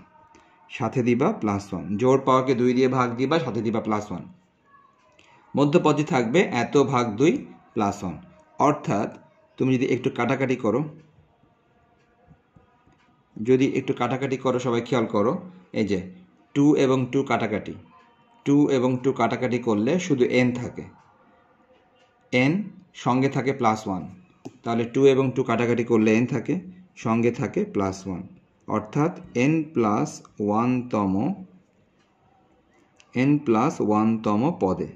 সাথে দিবা +1। জোড় পাওয়ারকে 2 দিয়ে ভাগ দিবা, সাথে দিবা +1। মধ্যপদটি থাকবে এত ভাগ 2 +1। অর্থাৎ তুমি যদি একটু কাটাকাটি করো, সবাই খেয়াল করো, এই যে 2 এবং 2 কাটাকাটি, 2 এবং 2 কাটাকাটি করলে শুধু n থাকে, n সঙ্গে থাকে +1। তাহলে 2 এবং 2 কাটাকাটি করলে n থাকে, সঙ্গে থাকে +1, অর্থাৎ n + 1তম পদে।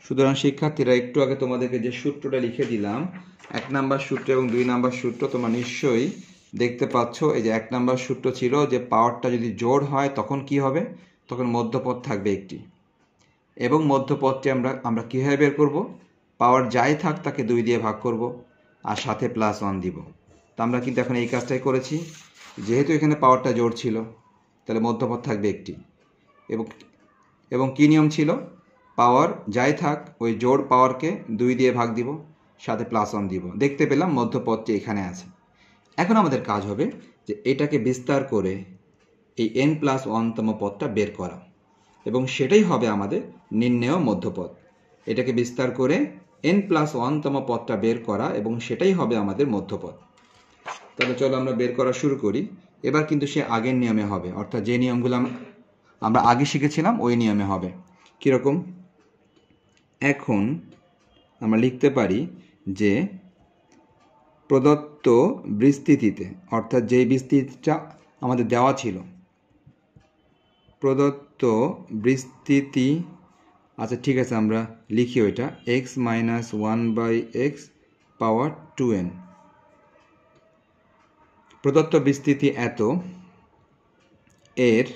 সুতরাং শিক্ষার্থীরা, একটু আগে তোমাদেরকে যে সূত্রটা লিখে দিলাম, 1 নম্বর সূত্র এবং 2 নম্বর সূত্র তোমরা নিশ্চয়ই দেখতে পাচ্ছ। এই যে 1 নম্বর সূত্র ছিল যে পাওয়ারটা যদি জোড় হয় তখন কি হবে? তখন মধ্যপদ থাকবে একটি। এবং মধ্যপদটি আমরা কীভাবে বের করব? পাওয়ার যাই থাক তাকে 2 দিয়ে ভাগ করব আর সাথে +1 দিব। তো আমরা কিন্তু এখন এই কাজটাই করেছি। যেহেতু এখানে পাওয়ারটা জোড় ছিল তাহলে মধ্যপদ থাকবে একটি। এবং কী নিয়ম ছিল? পাওয়ার যাই থাক ওই জোড় পাওয়ারকে 2 দিয়ে ভাগ দিব, সাথে +1 দিব। দেখতে পেলাম মধ্যপদটি এখানে আছে। এখন আমাদের কাজ হবে যে এটাকে বিস্তার করে এই n + 1তম পদটা বের করা, এবং সেটাই হবে আমাদের নির্ণেয় মধ্যপদ। এটাকে বিস্তার করে n + 1তম পদটা বের করা এবং সেটাই হবে আমাদের মধ্যপদ। তাহলে চলো আমরা বের করা শুরু করি। এবার কিন্তু সে আগের নিয়মে হবে, অর্থাৎ যে নিয়মগুলো আমরা আগে শিখেছিলাম ওই নিয়মে হবে। কীরকম? এখন আমরা লিখতে পারি যে প্রদত্ত বিস্তৃতিতে, অর্থাৎ যেই বিস্তৃতিটা আমাদের দেওয়া ছিল, প্রদত্ত বিস্তৃতি আচ্ছা ঠিক আছে, আমরা লিখি ওইটা x মাইনাস 1/x পাওয়ার 2n। প্রদত্ত বিস্তৃতি এত, এর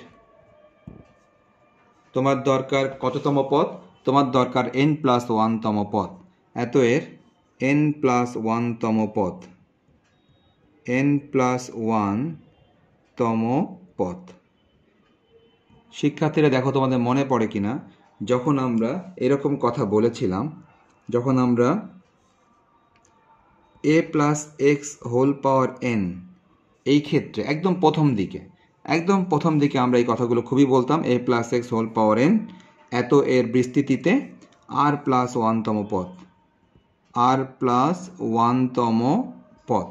তোমার দরকার কততম পদ? তোমার দরকার n+1তম পদ। এত এর n+1তম পদ, n+1তম পদ। শিক্ষার্থীরা দেখো তোমাদের মনে পড়ে কিনা, যখন আমরা এরকম কথা বলেছিলাম, যখন আমরা a plus x whole power n, এই ক্ষেত্রে একদম প্রথম দিকে আমরা এই কথাগুলো খুবই বলতাম, a plus x whole power n এত এর বিস্তৃতিতে r+1তম পদ, r+1তম পদ।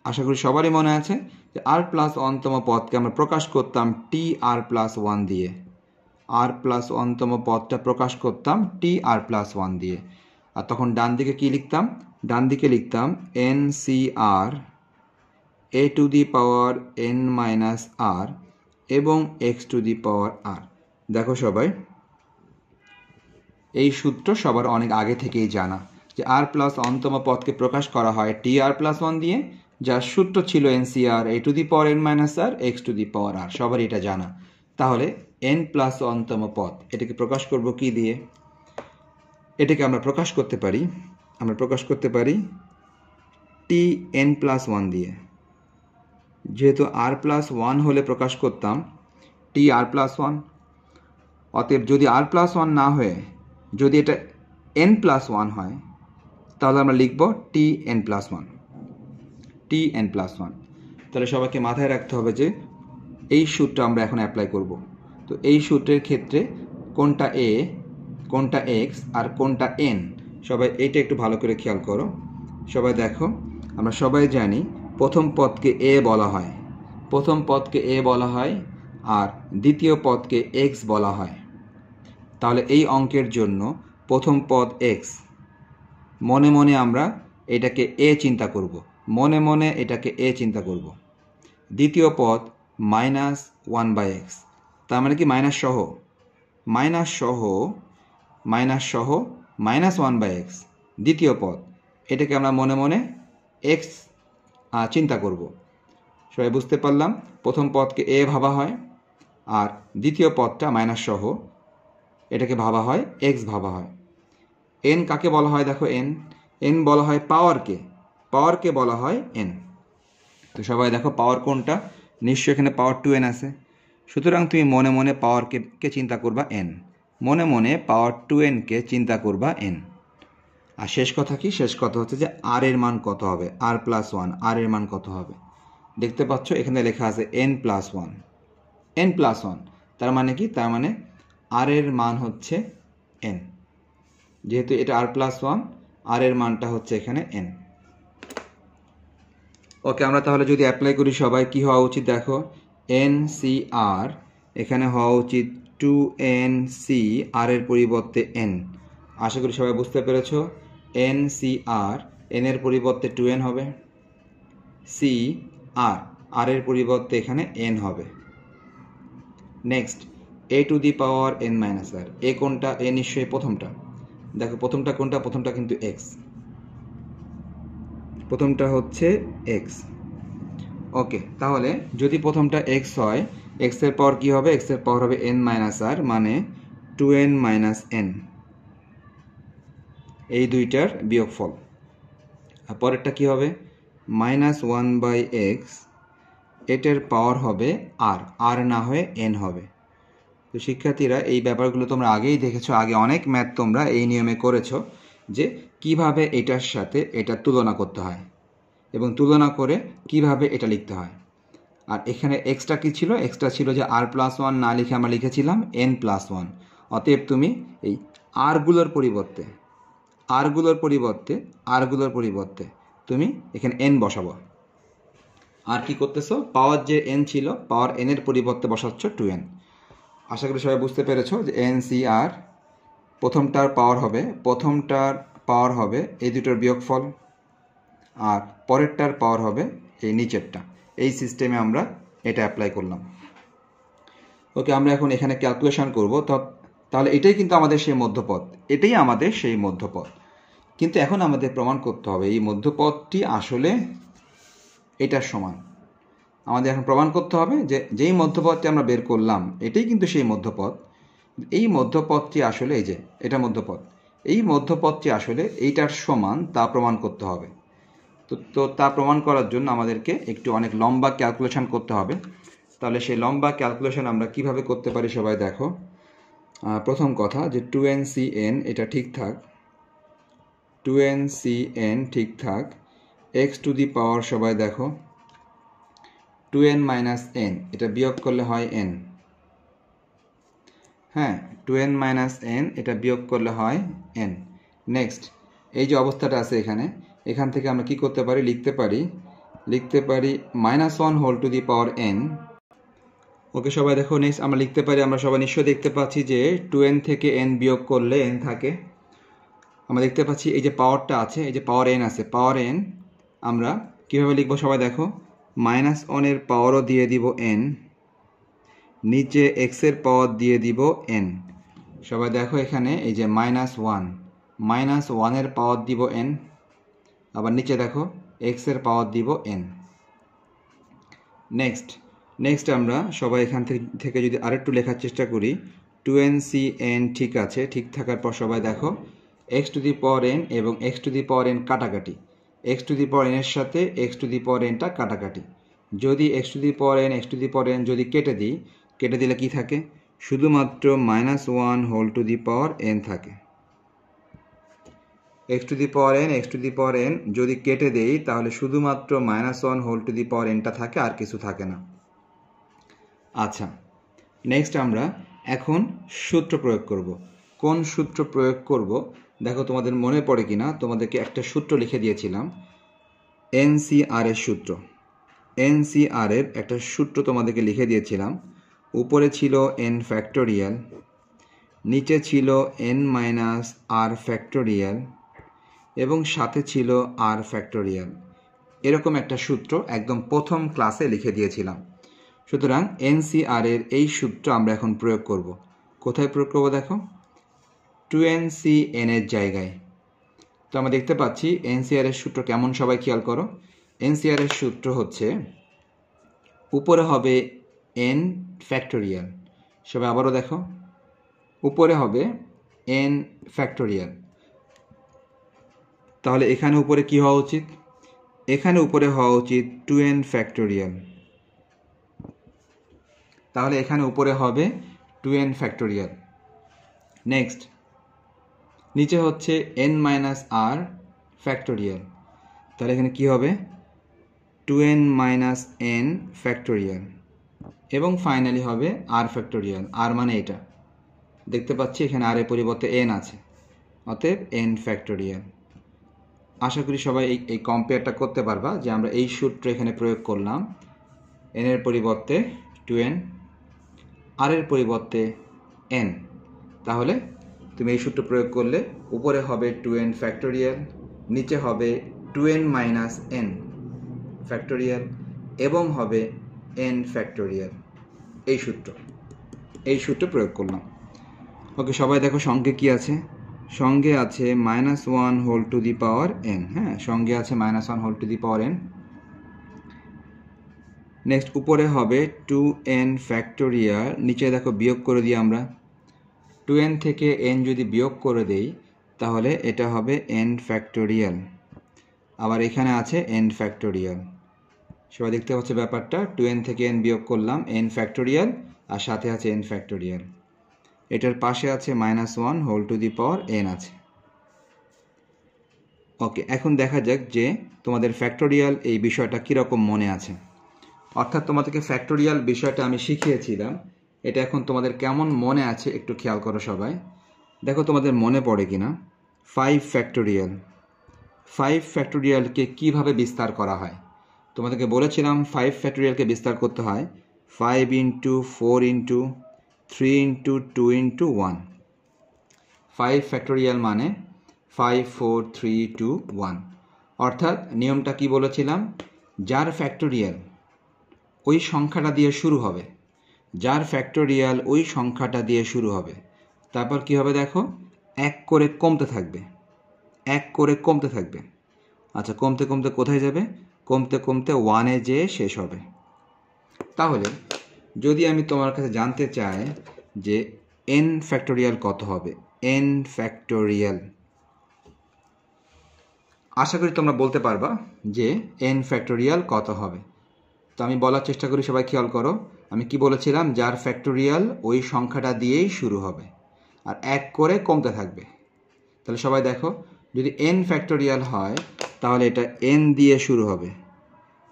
আশা করি সবারই মনে আছে যে r+1তম পদকে আমরা প্রকাশ করতাম tr+1 দিয়ে, r+1তম পদটা প্রকাশ করতাম tr+1 দিয়ে। আর তখন ডান দিকে কি লিখতাম? ডান দিকে লিখতাম ncr a two the power n minus r এবং x to the power r। দেখো সবাই, এই সূত্র সবার অনেক আগে থেকেই জানা যে r+1তম পদকে প্রকাশ করা হয় tr+1 দিয়ে, যার সূত্র ছিল ncr a two the power n minus r x to the power r। সবার এটা জানা। তাহলে n+1তম পদ, এটাকে প্রকাশ করব কি দিয়ে? এটাকে আমরা প্রকাশ করতে পারি tn+1 দিয়ে। যেহেতু r+1 হলে প্রকাশ করতাম tr+1, অতএব যদি r+1 না হয়ে যদি এটা n+1 হয়, তাহলে আমরা লিখব tn+1। তাহলে সবাইকে মাথায় রাখতে হবে যে এই সূত্র আমরা এখন অ্যাপ্লাই করব। তো এই সূত্রের ক্ষেত্রে কোনটা a, কোনটা x আর কোনটা n, সবাই এইটা একটু ভালো করে খেয়াল করো। সবাই দেখো, আমরা সবাই জানি প্রথম পদকে a বলা হয়, আর দ্বিতীয় পদকে x বলা হয়। তাহলে এই অঙ্কের জন্য প্রথম পদ x, মনে মনে আমরা এটাকে a চিন্তা করব। দ্বিতীয় পদ -1/x, তার মানে কি মাইনাস সহ -1/x। দ্বিতীয় পদ, এটাকে আমরা মনে মনে x চিন্তা করব। সবাই বুঝতে পারলাম, প্রথম পদকে a ভাবা হয়, আর দ্বিতীয় পদটা মাইনাস সহ এটাকে ভাবা হয় x ভাবা হয়। n কাকে বলা হয়? দেখো n বলা হয় পাওয়ারকে বলা হয় n। তো সবাই দেখো পাওয়ার কোনটা? নিশ্চয়ই এখানে পাওয়ার 2n আছে। সুতরাং তুমি মনে মনে পাওয়ারকে চিন্তা করবা n, মনে মনে পাওয়ার 2n-কে চিন্তা করবা n। আর শেষ কথা কি? শেষ কথা হচ্ছে যে r এর মান কত হবে? r+1, r এর মান কত হবে? দেখতে পাচ্ছ এখানে লেখা আছে n+1। তার মানে কি? তার মানে r এর মান হচ্ছে n। যেহেতু এটা r+1, r এর মানটা হচ্ছে এখানে n। ওকে, আমরা তাহলে যদি অ্যাপ্লাই করি সবাই, কি হওয়া উচিত? দেখো ncr এখানে হওয়া উচিত 2nc, r এর পরিবর্তে n। আশা করি সবাই বুঝতে পেরেছো। ncr, n এর পরিবর্তে 2n হবে, cr, r এর পরিবর্তে এখানে n হবে। Next a two the power n minus r, a কোনটা? a নিশ্চয়ই প্রথমটা। দেখো প্রথমটা কোনটা? প্রথমটা কিন্তু x, প্রথমটা হচ্ছে x। ওকে, তাহলে যদি প্রথমটা x হয়, x এর পাওয়ার কি হবে? x এর পাওয়ার হবে n মাইনাস r, মানে 2n মাইনাস n, এই দুইটার বিয়োগফল। আর পরেরটা কি হবে? -1/x, এটার পাওয়ার হবে r না হয়ে n হবে। তো শিক্ষার্থীরা, এই ব্যাপারগুলো তোমরা আগেই দেখেছো, আগে অনেক ম্যাথ তোমরা এই নিয়মে করেছো যে কিভাবে এটার সাথে এটা তুলনা করতে হয় এবং তুলনা করে কিভাবে এটা লিখতে হয়। আর এখানে এক্সট্রা কি ছিল? এক্সট্রা ছিল যে r+1 না লিখে আমরা লিখেছিলাম n+1। অতএব তুমি এই rগুলোর পরিবর্তে তুমি এখানে n বসাবো। আর কি করতেছো? পাওয়ার যে n ছিল, পাওয়ার n এর পরিবর্তে বসাচ্ছ 2n। আশা করি সবাই বুঝতে পেরেছো যে ncr প্রথমটার পাওয়ার হবে এই দুটোর বিয়োগফল, আর পরেরটার পাওয়ার হবে এই নিচেরটা। এই সিস্টেমে আমরা এটা অ্যাপ্লাই করলাম। ওকে, আমরা এখন এখানে ক্যালকুলেশন করব। তাহলে এটাই কিন্তু আমাদের সেই মধ্যপদ, এটাই আমাদের সেই মধ্যপদ। কিন্তু এখন আমাদের প্রমাণ করতে হবে এই মধ্যপদটি আসলে এটার সমান। আমাদের এখন প্রমাণ করতে হবে যে যেই মধ্যপদটি আমরা বের করলাম এটাই কিন্তু সেই মধ্যপদ, এই মধ্যপদটি আসলে এই যে এটা মধ্যপদ, এই মধ্যপদটি আসলে এইটার সমান তা প্রমাণ করতে হবে। তো তা প্রমাণ করার জন্য আমাদেরকে একটু অনেক লম্বা ক্যালকুলেশন করতে হবে। তাহলে সেই লম্বা ক্যালকুলেশন আমরা কিভাবে করতে পারি সবাই দেখো। প্রথম কথা যে 2n/n এটা ঠিক থাক, 2n/n ঠিক থাক, এক্স টু দি পাওয়ার সবাই দেখো 2n - n এটা বিয়োগ করলে হয় n, হ্যাঁ 2n - n এটা বিয়োগ করলে হয় n। নেক্সট এই যে অবস্থাটা আছে এখান থেকে আমরা কি করতে পারি, লিখতে পারি -1 whole to the power n। Okay সবাই দেখো, নেক্সট আমরা লিখতে পারি, আমরা সবাই নিশ্চয়ই দেখতে পাচ্ছি যে 2n থেকে n বিয়োগ করলে n থাকে। আমরা দেখতে পাচ্ছি এই যে পাওয়ারটা আছে, এই যে পাওয়ার n আছে, পাওয়ার n আমরা কীভাবে লিখবো সবাই দেখো, -1 এর পাওয়ারও দিয়ে দিব n, নিচে x এর পাওয়ার দিয়ে দিব n। সবাই দেখো এখানে এই যে -1 এর পাওয়ার দিব n, আবার নিচে দেখো x এর পাওয়ার দিব n। নেক্সট আমরা সবাই এখান থেকে যদি আরেকটু লেখার চেষ্টা করি, 2n/n ঠিক আছে, ঠিক থাকার পর সবাই দেখো x to the power n এবং x to the power n কাটাকাটি, x to the power n এর সাথে x to the power n টা কাটাকাটি। যদি x to the power n x to the power n যদি কেটে দিলে কি থাকে, শুধুমাত্র -1 whole to the power n থাকে। x to the power n x to the power n যদি কেটে দেই তাহলে শুধুমাত্র -1 whole to the power n টা থাকে, আর কিছু থাকে না। আচ্ছা, নেক্সট আমরা এখন সূত্র প্রয়োগ করব। কোন সূত্র প্রয়োগ করব দেখো তোমাদের মনে পড়ে কিনা, তোমাদেরকে একটা সূত্র লিখে দিয়েছিলাম, NCR এর সূত্র। NCR এর একটা সূত্র তোমাদেরকে লিখে দিয়েছিলাম। উপরে ছিল n ফ্যাক্টোরিয়াল, নিচে ছিল n - r ফ্যাক্টোরিয়াল এবং সাথে ছিল r ফ্যাক্টোরিয়াল। এরকম একটা সূত্র একদম প্রথম ক্লাসে লিখে দিয়েছিলাম। সুতরাং NCR এর এই সূত্র আমরা এখন প্রয়োগ করব। কোথায় প্রয়োগ করব দেখো, 2n/n এর জায়গায়। তো আমরা দেখতে পাচ্ছি NCR এর সূত্র কেমন, সবাই খেয়াল করো। NCR এর সূত্র হচ্ছে উপরে হবে n ফ্যাক্টোরিয়াল, সবাই আবারও দেখো, উপরে হবে n ফ্যাক্টোরিয়াল। তাহলে এখানে উপরে কি হওয়া উচিত, এখানে উপরে হওয়া উচিত 2n ফ্যাক্টোরিয়াল। তাহলে এখানে উপরে হবে 2n ফ্যাক্টোরিয়াল। নেক্সট নিচে হচ্ছে n - r ফ্যাক্টোরিয়াল। তাহলে এখানে কি হবে 2n - n ফ্যাক্টোরিয়াল এবং ফাইনালি হবে r ফ্যাক্টোরিয়াল। r মানে এটা দেখতে পাচ্ছি এখানে r এর পরিবর্তে n আছে, অতএব n ফ্যাক্টোরিয়াল। আশা করি সবাই এই কম্পেয়ারটা করতে পারবা যে আমরা এই সূত্র এখানে প্রয়োগ করলাম, n এর পরিবর্তে 2n, r এর পরিবর্তে n। তাহলে তুমি এই সূত্র প্রয়োগ করলে উপরে হবে 2n ফ্যাক্টোরিয়াল, নিচে হবে 2n - n ফ্যাক্টোরিয়াল এবং হবে n ফ্যাক্টোরিয়াল। এই সূত্র প্রয়োগ করলাম। ওকে সবাই দেখো সঙ্গে কি আছে, সঙ্গে আছে -1 whole to the power n। হ্যাঁ, সঙ্গে আছে -1 whole to the power n। Next উপরে হবে 2n ফ্যাক্টোরিয়াল, নিচে দেখো বিয়োগ করে দিই আমরা, 2n থেকে n যদি বিয়োগ করে দেই তাহলে এটা হবে n ফ্যাক্টোরিয়াল, আবার এখানে আছে n ফ্যাক্টোরিয়াল। সবাই দেখতে পাচ্ছে ব্যাপারটা, 2n থেকে n বিয়োগ করলাম n ফ্যাক্টোরিয়াল আর সাথে আছে n ফ্যাক্টোরিয়াল, এটার পাশে আছে -1 whole to the power n আছে। ওকে, এখন দেখা যাক যে তোমাদের ফ্যাক্টোরিয়াল এই বিষয়টা কীরকম মনে আছে। অর্থাৎ তোমাদেরকে ফ্যাক্টোরিয়াল বিষয়টা আমি শিখিয়েছিলাম, এটা এখন তোমাদের কেমন মনে আছে একটু খেয়াল করো সবাই। দেখো তোমাদের মনে পড়ে কিনা 5 ফ্যাক্টোরিয়ালকে কীভাবে বিস্তার করা হয়। তোমাদেরকে বলেছিলাম 5 ফ্যাক্টোরিয়ালকে বিস্তার করতে হয় 5 × 4 × 3 × 2 × 1। 5 ফ্যাক্টোরিয়াল মানে 5 4 3 2 1। অর্থাৎ নিয়মটা কি বলেছিলাম, যার ফ্যাক্টোরিয়াল ওই সংখ্যাটা দিয়ে শুরু হবে, যার ফ্যাক্টোরিয়াল ওই সংখ্যাটা দিয়ে শুরু হবে তারপর কি হবে দেখো, 1 করে কমতে থাকবে, 1 করে কমতে থাকবে। আচ্ছা, কমতে কমতে কোথায় যাবে? কমতে কমতে 1-এ যেয়ে শেষ হবে। তাহলে যদি আমি তোমার কাছে জানতে চাই যে n ফ্যাক্টোরিয়াল কত হবে, n ফ্যাক্টোরিয়াল, আশা করি তোমরা বলতে পারবা যে n ফ্যাক্টোরিয়াল কত হবে। তো আমি বলার চেষ্টা করি, সবাই খেয়াল করো। আমি কি বলেছিলাম? যার ফ্যাক্টোরিয়াল ওই সংখ্যাটা দিয়েই শুরু হবে আর 1 করে কমতে থাকবে। তাহলে সবাই দেখো, যদি n ফ্যাক্টোরিয়াল হয় তাহলে এটা n দিয়ে শুরু হবে।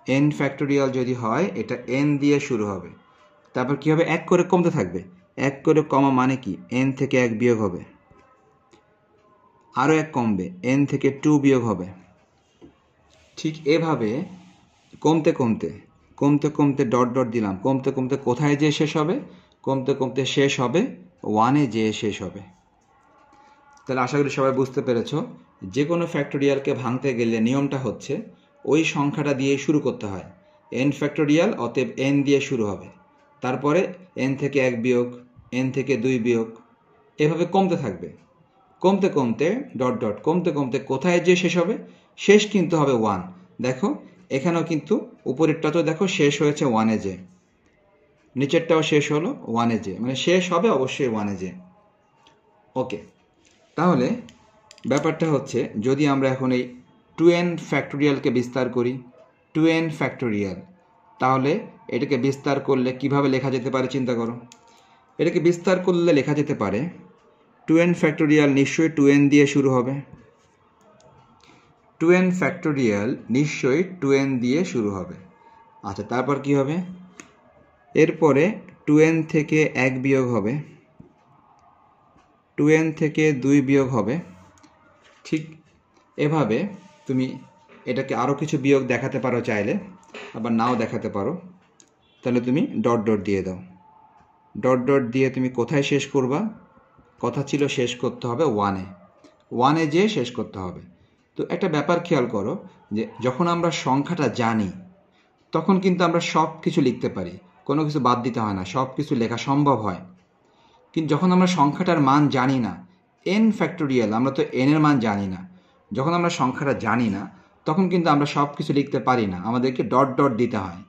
n ফ্যাক্টোরিয়াল যদি হয় এটা n দিয়ে শুরু হবে। তারপর কি হবে? 1 করে কমতে থাকবে। 1 করে কমা মানে কি? n থেকে 1 বিয়োগ হবে, আরও 1 কমবে, n থেকে 2 বিয়োগ হবে। ঠিক এভাবে কমতে কমতে কমতে কমতে ডট ডট দিলাম, কমতে কমতে কোথায় যেয়ে শেষ হবে? কমতে কমতে শেষ হবে 1-এ যেয়ে শেষ হবে। তাহলে আশা করি সবাই বুঝতে পেরেছো, যে কোনো ফ্যাক্টোরিয়ালকে ভাঙতে গেলে নিয়মটা হচ্ছে ওই সংখ্যাটা দিয়ে শুরু করতে হয়। n ফ্যাক্টোরিয়াল, অতএব n দিয়ে শুরু হবে, তারপরে n থেকে 1 বিয়োগ, n থেকে 2 বিয়োগ, এভাবে কমতে থাকবে। কমতে কমতে ডট ডট, কমতে কমতে কোথায় যে শেষ হবে? শেষ কিন্তু হবে 1। দেখো এখানেও কিন্তু উপরেরটা তো দেখো শেষ হয়েছে 1-এ যে, নিচেরটাও শেষ হলো 1-এ যে, মানে শেষ হবে অবশ্যই 1-এ যে। ওকে, তাহলে ব্যাপারটা হচ্ছে, যদি আমরা এখন এই 2n ফ্যাক্টোরিয়ালকে বিস্তার করি, 2n ফ্যাক্টোরিয়াল, তাহলে এটাকে বিস্তার করলে কিভাবে লেখা যেতে পারে চিন্তা করো। এটাকে বিস্তার করলে লেখা যেতে পারে 2n ফ্যাক্টোরিয়াল নিশ্চয়ই 2n দিয়ে শুরু হবে, 2n ফ্যাক্টোরিয়াল নিশ্চয়ই 2n দিয়ে শুরু হবে। আচ্ছা, তারপর কি হবে? এরপরে 2n থেকে 1 বিয়োগ হবে, 2n থেকে 2 বিয়োগ হবে। ঠিক এভাবে তুমি এটাকে আরও কিছু বিয়োগ দেখাতে পারো চাইলে, আবার নাও দেখাতে পারো। তাহলে তুমি ডট ডট দিয়ে দাও, ডট ডট দিয়ে তুমি কোথায় শেষ করবা? কথা ছিল শেষ করতে হবে 1-এ, 1-এ যেয়ে শেষ করতে হবে। তো একটা ব্যাপার খেয়াল করো, যে যখন আমরা সংখ্যাটা জানি তখন কিন্তু আমরা সব কিছু লিখতে পারি, কোনো কিছু বাদ দিতে হয় না, সব কিছু লেখা সম্ভব হয়। কিন্তু যখন আমরা সংখ্যাটার মান জানি না, n ফ্যাক্টোরিয়াল, আমরা তো n এর মান জানি না, যখন আমরা সংখ্যাটা জানি না তখন কিন্তু আমরা সব কিছু লিখতে পারি না, আমাদেরকে ডট ডট দিতে হয়,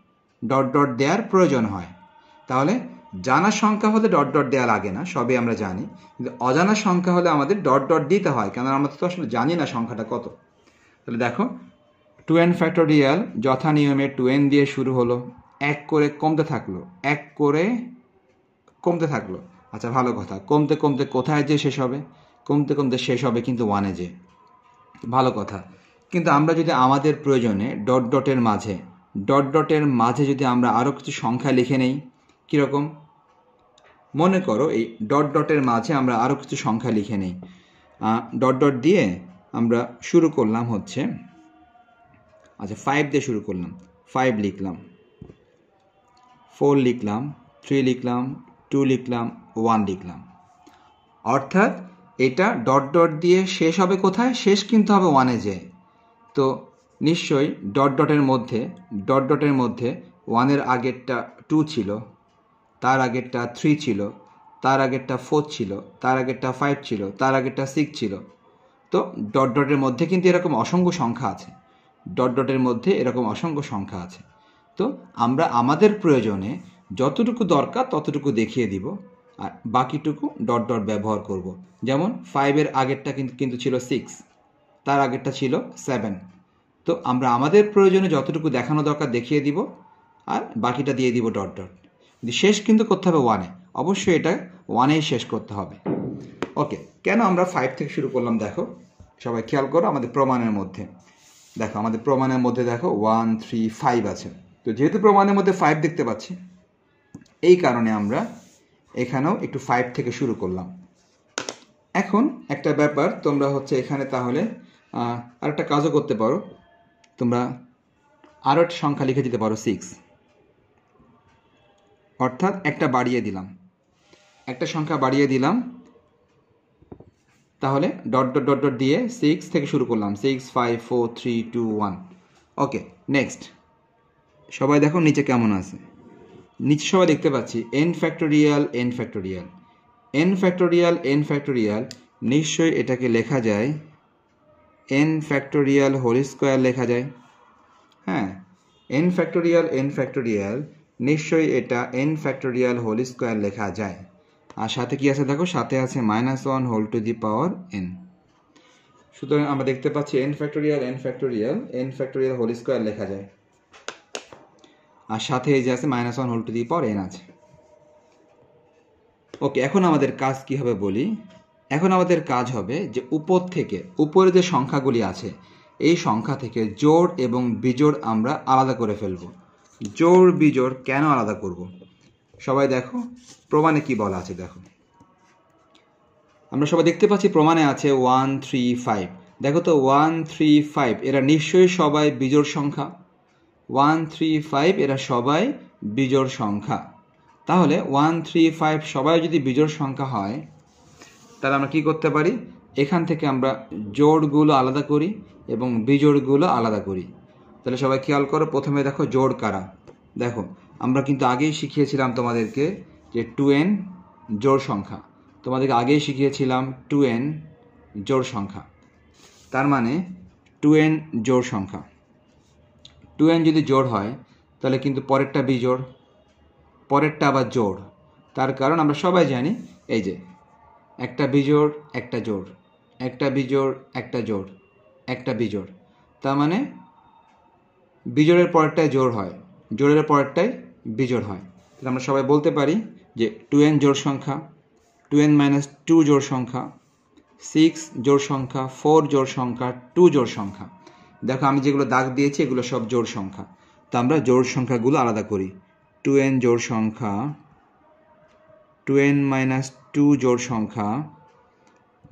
ডট ডট দেওয়ার প্রয়োজন হয়। তাহলে জানা সংখ্যা হলে ডট ডট দেওয়া লাগে না, সবই আমরা জানি, কিন্তু অজানা সংখ্যা হলে আমাদের ডট ডট দিতে হয়, কেন আমরা তো আসলে জানি না সংখ্যাটা কত। তাহলে দেখো 2n ফ্যাক্টোরিয়াল যথা নিয়মে 2n দিয়ে শুরু হলো, 1 করে কমতে থাকলো, 1 করে কমতে থাকলো। আচ্ছা, ভালো কথা, কমতে কমতে কোথায় যে শেষ হবে? কমতে কমতে শেষ হবে কিন্তু 1-এ যে, ভালো কথা। কিন্তু আমরা যদি আমাদের প্রয়োজনে ডট ডটের মাঝে যদি আমরা আরও কিছু সংখ্যা লিখে নেই, কীরকম? মনে করো এই ডট ডটের মাঝে আমরা আরও কিছু সংখ্যা লিখে নেই। ডট ডট দিয়ে আমরা শুরু করলাম হচ্ছে, আচ্ছা 5 দিয়ে শুরু করলাম, 5 লিখলাম, 4 লিখলাম, 3 লিখলাম, 2 লিখলাম, 1 লিখলাম। অর্থাৎ এটা ডট ডট দিয়ে শেষ হবে কোথায়? শেষ কিন্তু হবে 1-এ যে। তো নিশ্চয়ই ডট ডটের মধ্যে 1-এর আগেরটা 2 ছিল, তার আগেরটা 3 ছিল, তার আগেরটা 4 ছিল, তার আগেরটা 5 ছিল, তার আগেরটা 6 ছিল। তো ডট ডটের মধ্যে কিন্তু এরকম অসংখ্য সংখ্যা আছে, ডট ডটের মধ্যে এরকম অসংখ্য সংখ্যা আছে। তো আমরা আমাদের প্রয়োজনে যতটুকু দরকার ততটুকু দেখিয়ে দিব, আর বাকিটুকু ডট ডট ব্যবহার করব। যেমন 5-এর আগেরটা কিন্তু ছিল 6, তার আগেরটা ছিল 7। তো আমরা আমাদের প্রয়োজনে যতটুকু দেখানো দরকার দেখিয়ে দিব, আর বাকিটা দিয়ে দিব ডট ডট। শেষ কিন্তু করতে হবে 1-এ, অবশ্যই এটা 1-এই শেষ করতে হবে। ওকে, কেন আমরা 5 থেকে শুরু করলাম? দেখো সবাই খেয়াল করো, আমাদের প্রমাণের মধ্যে দেখো 1, 3, 5 আছে। তো যেহেতু প্রমাণের মধ্যে 5 দেখতে পাচ্ছি, এই কারণে আমরা এখানেও একটু 5 থেকে শুরু করলাম। এখন একটা ব্যাপার, তোমরা হচ্ছে এখানে তাহলে আরেকটা কাজও করতে পারো, তোমরা আরও একটা সংখ্যা লিখে দিতে পারো 6, অর্থাৎ একটা সংখ্যা বাড়িয়ে দিলাম। তাহলে ডট ডট ডট ডট দিয়ে 6 থেকে শুরু করলাম, 6, 5, 4, 3, 2, 1। ওকে, নেক্সট সবাই দেখো নিচে কেমন আছে। নিচে সবাই দেখতে পাচ্ছি n ফ্যাক্টোরিয়াল, n ফ্যাক্টোরিয়াল নিশ্চয়ই এটাকে লেখা যায় n ফ্যাক্টোরিয়াল হোল স্কোয়ার লেখা যায়। হ্যাঁ, n ফ্যাক্টোরিয়াল নিশ্চয়ই এটা n ফ্যাক্টোরিয়াল হোল স্কোয়ার লেখা যায়। আর সাথে কি আছে দেখো, সাথে আছে -1 whole to the power n। সুতরাং আমরা দেখতে পাচ্ছি n ফ্যাক্টোরিয়াল হোল স্কোয়ার লেখা যায়, আর সাথে এই যে আছে -1 whole to the power n আছে। ওকে, এখন আমাদের কাজ কি হবে বলি। এখন আমাদের কাজ হবে যে উপরে যে সংখ্যাগুলি আছে এই সংখ্যা থেকে জোড় এবং বিজোড় আমরা আলাদা করে ফেলব। জোড় বিজোড় কেন আলাদা করব? সবাই দেখো প্রমাণে কি বলা আছে দেখো। আমরা সবাই দেখতে পাচ্ছি প্রমাণে আছে 1 3 5। দেখো তো 1 3 5 এরা নিশ্চয়ই সবাই বিজোড় সংখ্যা। 1 3 5 এরা সবাই বিজোড় সংখ্যা। তাহলে 1 3 5 সবাই যদি বিজোড় সংখ্যা হয়, তাহলে আমরা কি করতে পারি, এখান থেকে আমরা জোড়গুলো আলাদা করি এবং বিজোড়গুলো আলাদা করি। তাহলে সবাই খেয়াল করো, প্রথমে দেখো জোড় কারা। দেখো আমরা কিন্তু আগেই শিখিয়েছিলাম তোমাদেরকে যে 2n জোড় সংখ্যা। তোমাদেরকে আগেই শিখিয়েছিলাম 2n জোড় সংখ্যা। তার মানে 2n জোড় সংখ্যা। 2n যদি জোড় হয় তাহলে কিন্তু পরেরটা বিজোড়, পরেরটা আবার জোড়। তার কারণ আমরা সবাই জানি এই যে একটা বিজোড় একটা জোড়, একটা বিজোড় একটা জোড়, একটা বিজোড়। তার মানে বিজোড়ের পরেরটাই জোড় হয়, জোড়ের পরেরটাই বিজোড় হয়। তাহলে আমরা সবাই বলতে পারি যে 2n জোড় সংখ্যা, 2n - 2 জোড় সংখ্যা, 6 জোড় সংখ্যা, 4 জোড় সংখ্যা, 2 জোড় সংখ্যা। দেখো আমি যেগুলো দাগ দিয়েছি এগুলো সব জোড় সংখ্যা। তো আমরা জোড় সংখ্যাগুলো আলাদা করি। 2n জোড় সংখ্যা, 2n - 2 জোড় সংখ্যা,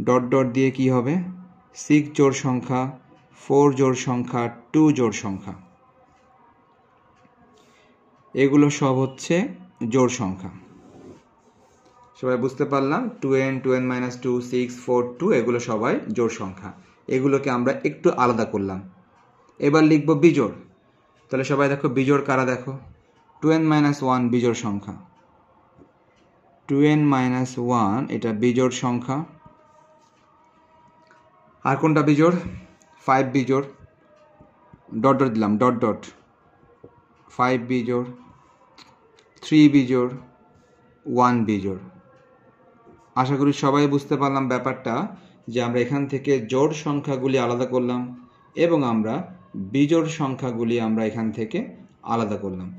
ডট ডট দিয়ে কি হবে, 6 জোড় সংখ্যা, 4 জোড় সংখ্যা, 2 জোড় সংখ্যা। এগুলো সব হচ্ছে জোড় সংখ্যা। সবাই বুঝতে পারলাম? 2n 2n - 2 6 4 2 এগুলো সবাই জোড় সংখ্যা। এগুলোকে আমরা একটু আলাদা করলাম। এবার লিখব বিজোড়। তাহলে সবাই দেখো বিজোড় কারা দেখো। 2n - 1 বিজোড় সংখ্যা, 2n - 1 এটা বিজোড় সংখ্যা। আর কোনটা বিজোড়? 5 বিজোড়, ডট ডট দিলাম, ডট ডট। 5 বিজোড়, 3 বিজোড়, 1 বিজোড়। আশা করি সবাই বুঝতে পারলাম ব্যাপারটা, যে আমরা এখান থেকে জোড় সংখ্যাগুলি আলাদা করলাম এবং আমরা বিজোড় সংখ্যাগুলি আমরা এখান থেকে আলাদা করলাম।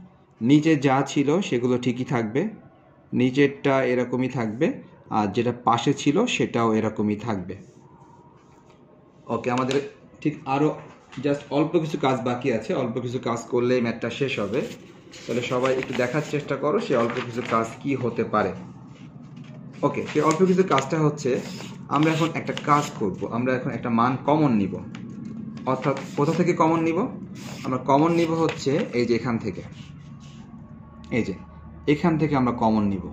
নিচে যা ছিল সেগুলো ঠিকই থাকবে, নিচেরটা এরকমই থাকবে, আর যেটা পাশে ছিল সেটাও এরকমই থাকবে। ওকে, আমাদের ঠিক আরও জাস্ট অল্প কিছু কাজ বাকি আছে। অল্প কিছু কাজ করলেই ম্যাথটা শেষ হবে। তাহলে সবাই একটু দেখার চেষ্টা করো সে অল্প কিছু কাজ কি হতে পারে। ওকে, সেই অল্প কিছু কাজটা হচ্ছে আমরা এখন একটা কাজ করব। আমরা এখন একটা মান কমন নিব। অর্থাৎ কোথা থেকে কমন নিব? আমরা কমন নিব হচ্ছে এই যে এখান থেকে, এই যে এখান থেকে আমরা কমন নিব।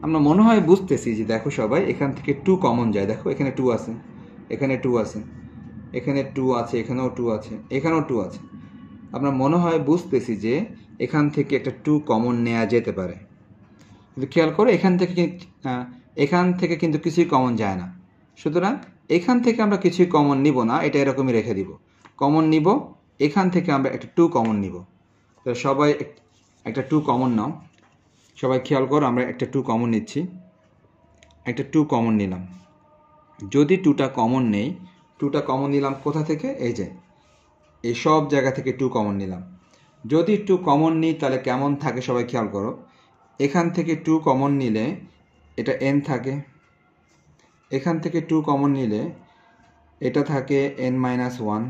আমরা মনে হয় বুঝতেছি যে দেখো সবাই এখান থেকে 2 কমন যায়। দেখো এখানে 2 আছে, এখানে 2 আছে, এখানে 2 আছে, এখানেও 2 আছে, এখানেও 2 আছে। আমরা মনে হয় বুঝতেছি যে এখান থেকে একটা 2 কমন নেওয়া যেতে পারে। কিন্তু খেয়াল করো এখান থেকে কিন্তু কিছুই কমন যায় না। সুতরাং এখান থেকে আমরা কিছুই কমন নিব না, এটা এরকমই রেখে দিব। কমন নিব, এখান থেকে আমরা একটা 2 কমন নিব। তো সবাই একটা 2 কমন নাও। সবাই খেয়াল করো, আমরা একটা 2 কমন নিচ্ছি। একটা 2 কমন নিলাম। যদি 2টা কমন নেই, 2টা কমন নিলাম কোথা থেকে? এই যে এই সব জায়গা থেকে 2 কমন নিলাম। যদি 2 কমন নিই তাহলে কেমন থাকে সবাই খেয়াল করো। এখান থেকে 2 কমন নিলে এটা n থাকে, এখান থেকে 2 কমন নিলে এটা থাকে n - 1,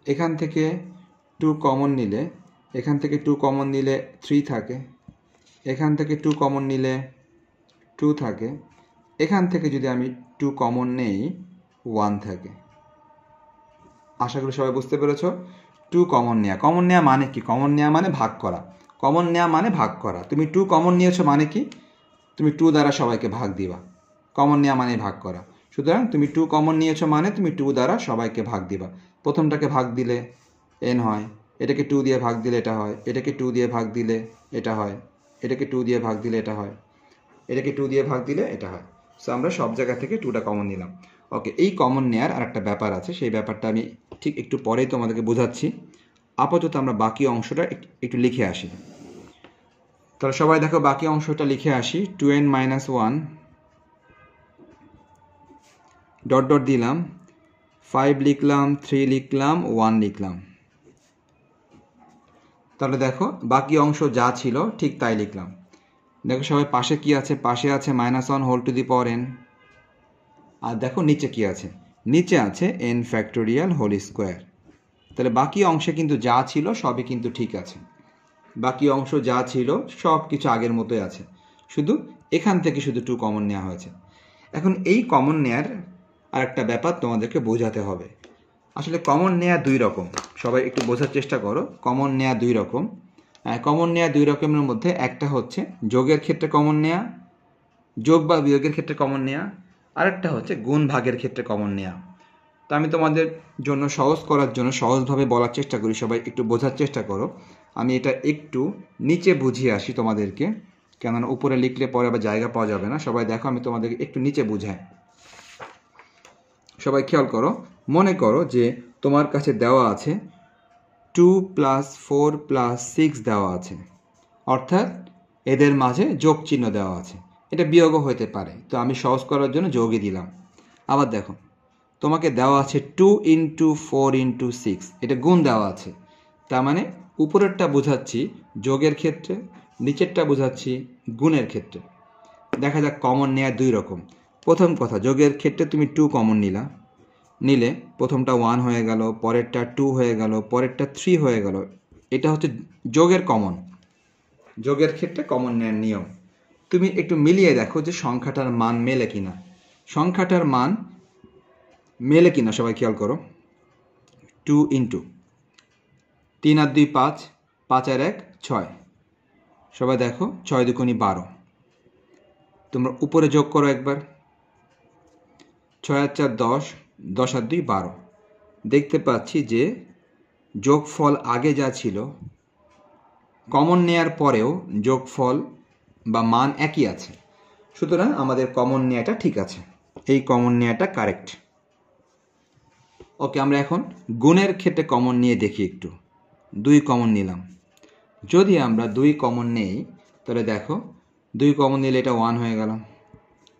এখান থেকে 2 কমন নিলে, এখান থেকে 2 কমন নিলে 3 থাকে, এখান থেকে 2 কমন নিলে 2 থাকে, এখান থেকে যদি আমি 2 কমন নেই 1 থাকে। আশা করি সবাই বুঝতে পেরেছো। 2 কমন নেওয়া, কমন নেওয়া মানে কি? কমন নেওয়া মানে ভাগ করা। কমন নেওয়া মানে ভাগ করা। তুমি 2 কমন নিয়েছো মানে কি? তুমি 2 দ্বারা সবাইকে ভাগ দিবা। কমন নেওয়া মানে ভাগ করা। সুতরাং তুমি 2 কমন নিয়েছো মানে তুমি 2 দ্বারা সবাইকে ভাগ দিবা। প্রথমটাকে ভাগ দিলে n হয়, এটাকে 2 দিয়ে ভাগ দিলে এটা হয়, এটাকে 2 দিয়ে ভাগ দিলে এটা হয়, এটাকে 2 দিয়ে ভাগ দিলে এটা হয়। এটাকে 2 দিয়ে ভাগ দিলে এটা হয়। সো আমরা সব জায়গা থেকে 2টা কমন নিলাম। ওকে, এই কমন নেয়ার আর একটা ব্যাপার আছে, সেই ব্যাপারটা আমি ঠিক একটু পরেই তোমাদেরকে বোঝাচ্ছি। আপাতত আমরা বাকি অংশটা একটু লিখে আসি। তাহলে সবাই দেখো বাকি অংশটা লিখে আসি। 2n - 1 ডট ডট দিলাম, 5 লিখলাম, 3 লিখলাম, 1 লিখলাম। তাহলে দেখো বাকি অংশ যা ছিল ঠিক তাই লিখলাম। দেখো সবাই পাশে কি আছে, পাশে আছে -1 whole to the power n। আর দেখো নিচে কি আছে, নিচে আছে n ফ্যাক্টোরিয়াল হোল স্কোয়ার। তাহলে বাকি অংশে কিন্তু যা ছিল সবই কিন্তু ঠিক আছে, বাকি অংশ যা ছিল সব কিছু আগের মতোই আছে, শুধু এখান থেকে শুধু 2 কমন নেওয়া হয়েছে। এখন এই কমন নেয়ার আর একটা ব্যাপার তোমাদেরকে বোঝাতে হবে। আসলে কমন নেয়া 2 রকম, সবাই একটু বোঝার চেষ্টা করো। কমন নেয়া 2 রকম। কমন নেয়া 2 রকমের মধ্যে একটা হচ্ছে যোগের ক্ষেত্রে কমন নেয়া, যোগ বা বিয়োগের ক্ষেত্রে কমন নেয়া, আরেকটা হচ্ছে গুণ ভাগের ক্ষেত্রে কমন নেয়া। তো আমি তোমাদের জন্য সহজ করার জন্য সহজভাবে বলার চেষ্টা করি, সবাই একটু বোঝার চেষ্টা করো। আমি এটা একটু নিচে বুঝিয়ে আসি তোমাদেরকে, কেননা উপরে লিখলে পরে আবার জায়গা পাওয়া যাবে না। সবাই দেখো আমি তোমাদেরকে একটু নিচে বুঝাই। সবাই খেয়াল করো, মনে করো যে তোমার কাছে দেওয়া আছে 2 + 4 + 6 দেওয়া আছে, অর্থাৎ এদের মাঝে যোগ চিহ্ন দেওয়া আছে। এটা বিয়োগও হতে পারে, তো আমি সহজ করার জন্য যোগই দিলাম। আবার দেখো তোমাকে দেওয়া আছে 2 × 4 × 6, এটা গুণ দেওয়া আছে। তার মানে উপরেরটা বোঝাচ্ছি যোগের ক্ষেত্রে, নিচেরটা বোঝাচ্ছি গুণের ক্ষেত্রে। দেখা যাক কমন নেওয়া 2 রকম। প্রথম কথা, যোগের ক্ষেত্রে তুমি 2 কমন নিলে প্রথমটা 1 হয়ে গেল, পরেরটা 2 হয়ে গেল, পরেরটা 3 হয়ে গেল। এটা হচ্ছে যোগের কমন, যোগের ক্ষেত্রে কমন নেওয়ার নিয়ম। তুমি একটু মিলিয়ে দেখো যে সংখ্যাটার মান মেলে কিনা, সংখ্যাটার মান মেলে কিনা সবাই খেয়াল করো। 2 × 3 আর 2 5, 5 আর 1 6। সবাই দেখো 6 × 2 = 12। তোমরা উপরে যোগ করো একবার, 6 আর 4 10, 10 আর 2 12। দেখতে পাচ্ছি যে যোগফল আগে যা ছিল কমন নেয়ার পরেও যোগফল বা মান একই আছে। সুতরাং আমাদের কমন নেয়াটা ঠিক আছে, এই কমন নেয়াটা কারেক্ট। ওকে, আমরা এখন গুণের ক্ষেত্রে কমন নিয়ে দেখি একটু। 2 কমন নিলাম। যদি আমরা 2 কমন নেই তাহলে দেখো 2 কমন নিলে এটা 1 হয়ে গেল,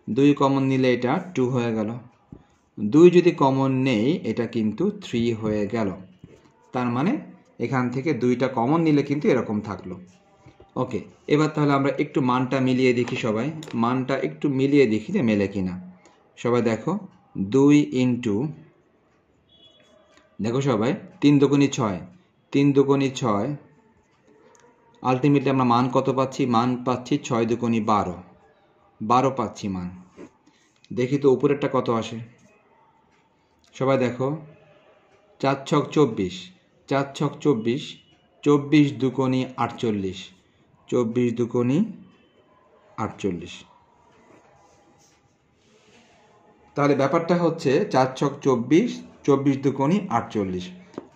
2 কমন নিলে এটা 2 হয়ে গেল, 2 যদি কমন নেই এটা কিন্তু 3 হয়ে গেল। তার মানে এখান থেকে 2টা কমন নিলে কিন্তু এরকম থাকলো। ওকে, এবার তাহলে আমরা একটু মানটা মিলিয়ে দেখি, সবাই মানটা একটু মিলিয়ে দেখি যে মেলে কিনা। সবাই দেখো 2 × দেখো সবাই 3 × 2 = 6, 3 × 2 = 6। আলটিমেটলি আমরা মান কত পাচ্ছি? মান পাচ্ছি 6 × 2 = 12, 12 পাচ্ছি মান। দেখি তো উপরেরটা কত আসে। সবাই দেখো 4 × 6 = 24, 4 × 6 = 24, 24 × 2 = 48, 24 × 2 = 48। তাহলে ব্যাপারটা হচ্ছে 4 × 6 = 24, 24 × 2 = 48।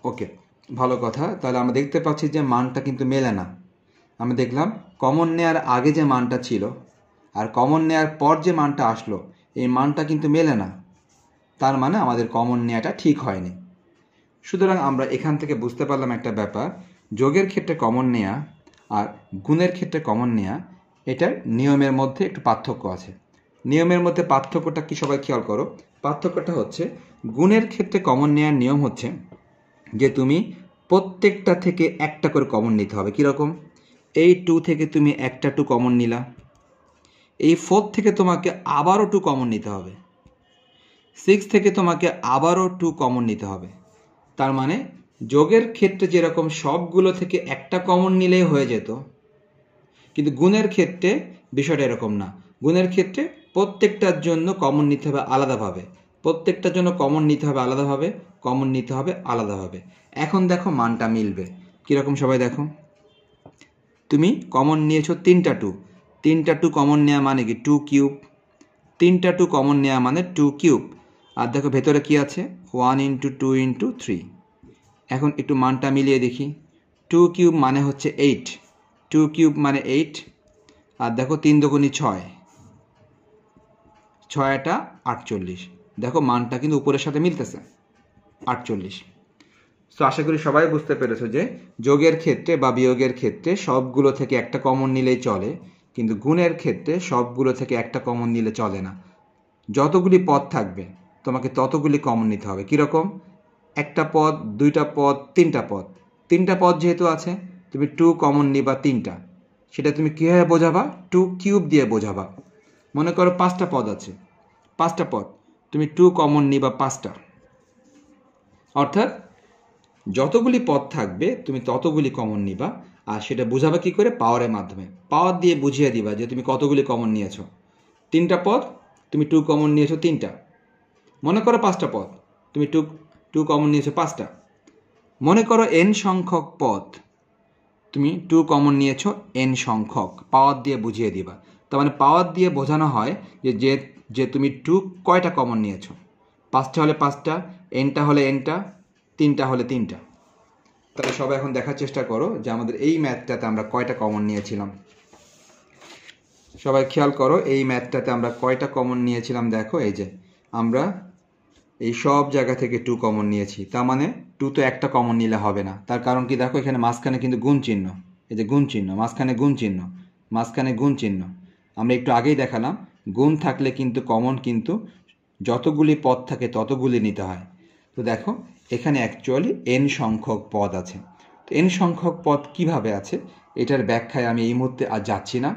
ওকে, ভালো কথা। তাহলে আমরা দেখতে পাচ্ছি যে মানটা কিন্তু মেলে না। আমরা দেখলাম কমন নেয়ার আগে যে মানটা ছিল আর কমন নেয়ার পর যে মানটা আসলো, এই মানটা কিন্তু মেলে না। তার মানে আমাদের কমন নেয়াটা ঠিক হয়নি। সুতরাং আমরা এখান থেকে বুঝতে পারলাম একটা ব্যাপার, যোগের ক্ষেত্রে কমন নেয়া আর গুণের ক্ষেত্রে কমন নেয়া, এটার নিয়মের মধ্যে একটু পার্থক্য আছে। নিয়মের মধ্যে পার্থক্যটা কি সবাই খেয়াল করো। পার্থক্যটা হচ্ছে গুণের ক্ষেত্রে কমন নেয়ার নিয়ম হচ্ছে যে তুমি প্রত্যেকটা থেকে একটা করে কমন নিতে হবে। কীরকম? এই 2 থেকে তুমি একটা 2 কমন নিলা, এই 4 থেকে তোমাকে আবারও 2 কমন নিতে হবে, 6 থেকে তোমাকে আবারও 2 কমন নিতে হবে। তার মানে যোগের ক্ষেত্রে যেরকম সবগুলো থেকে একটা কমন নিলেই হয়ে যেত, কিন্তু গুণের ক্ষেত্রে বিষয়টা এরকম না। গুণের ক্ষেত্রে প্রত্যেকটার জন্য কমন নিতে হবে আলাদাভাবে, প্রত্যেকটার জন্য কমন নিতে হবে আলাদাভাবে, কমন নিতে হবে আলাদাভাবে। এখন দেখো মানটা মিলবে কীরকম। সবাই দেখো তুমি কমন নিয়েছো 3টা 2, 3টা 2 কমন নেওয়া মানে কি 2³ 3টা 2 কমন নেওয়া মানে 2³। আর দেখো ভেতরে কি আছে 1 × 2 × 3। এখন একটু মানটা মিলিয়ে দেখি। 2³ মানে হচ্ছে 8, 2³ মানে 8। আর দেখো 3 × 2 = 6, 6টা 48, দেখো মানটা কিন্তু উপরের সাথে মিলতেছে 48। তো আশা করি সবাই বুঝতে পেরেছো যে যোগের ক্ষেত্রে বা বিয়োগের ক্ষেত্রে সবগুলো থেকে একটা কমন নিলেই চলে, কিন্তু গুণের ক্ষেত্রে সবগুলো থেকে একটা কমন নিলে চলে না। যতগুলি পদ থাকবে তোমাকে ততগুলি কমন নিতে হবে। কীরকম? একটা পদ, দুইটা পদ, তিনটা পদ যেহেতু আছে তুমি 2 কমন নিবা 3টা। সেটা তুমি কীভাবে বোঝাবা? 2 কিউব দিয়ে বোঝাবা। মনে করো 5টা পদ আছে, 5টা পদ তুমি 2 কমন নিবা 5টা। অর্থাৎ যতগুলি পদ থাকবে তুমি ততগুলি কমন নিবা। আর সেটা বোঝাবা কি করে? পাওয়ারের মাধ্যমে। পাওয়ার দিয়ে বুঝিয়ে দিবা যে তুমি কতগুলি কমন নিয়েছো। 3টা পদ তুমি 2 কমন নিয়েছো 3টা। মনে করো 5টা পদ তুমি 2 কমন নিয়েছো 5টা। মনে করো n সংখ্যক পদ তুমি 2 কমন নিয়েছো n সংখ্যক। পাওয়ার দিয়ে বুঝিয়ে দিবা। তার মানে পাওয়ার দিয়ে বোঝানো হয় যে যে তুমি 2 কয়টা কমন নিয়েছো। 5টা হলে 5টা, nটা হলে nটা, 3টা হলে 3টা। তাহলে সবাই এখন দেখার চেষ্টা করো যে আমাদের এই ম্যাথটাতে আমরা কয়টা কমন নিয়েছিলাম। সবাই খেয়াল করো এই ম্যাথটাতে আমরা কয়টা কমন নিয়েছিলাম। দেখো এই যে আমরা এই সব জায়গা থেকে 2 কমন নিয়েছি। তার মানে 2 তো একটা কমন নিলে হবে না। তার কারণ কি? দেখো এখানে মাঝখানে কিন্তু গুণ চিহ্ন, এই যে গুণ চিহ্ন, মাঝখানে গুণ চিহ্ন, মাঝখানে গুণ চিহ্ন। আমরা একটু আগেই দেখালাম গুণ থাকলে কিন্তু কমন কিন্তু যতগুলি পদ থাকে ততগুলি নিতে হয়। তো দেখো এখানে অ্যাকচুয়ালি n সংখ্যক পদ আছে। তো n সংখ্যক পদ কিভাবে আছে এটার ব্যাখ্যায় আমি এই মুহূর্তে আর যাচ্ছি না,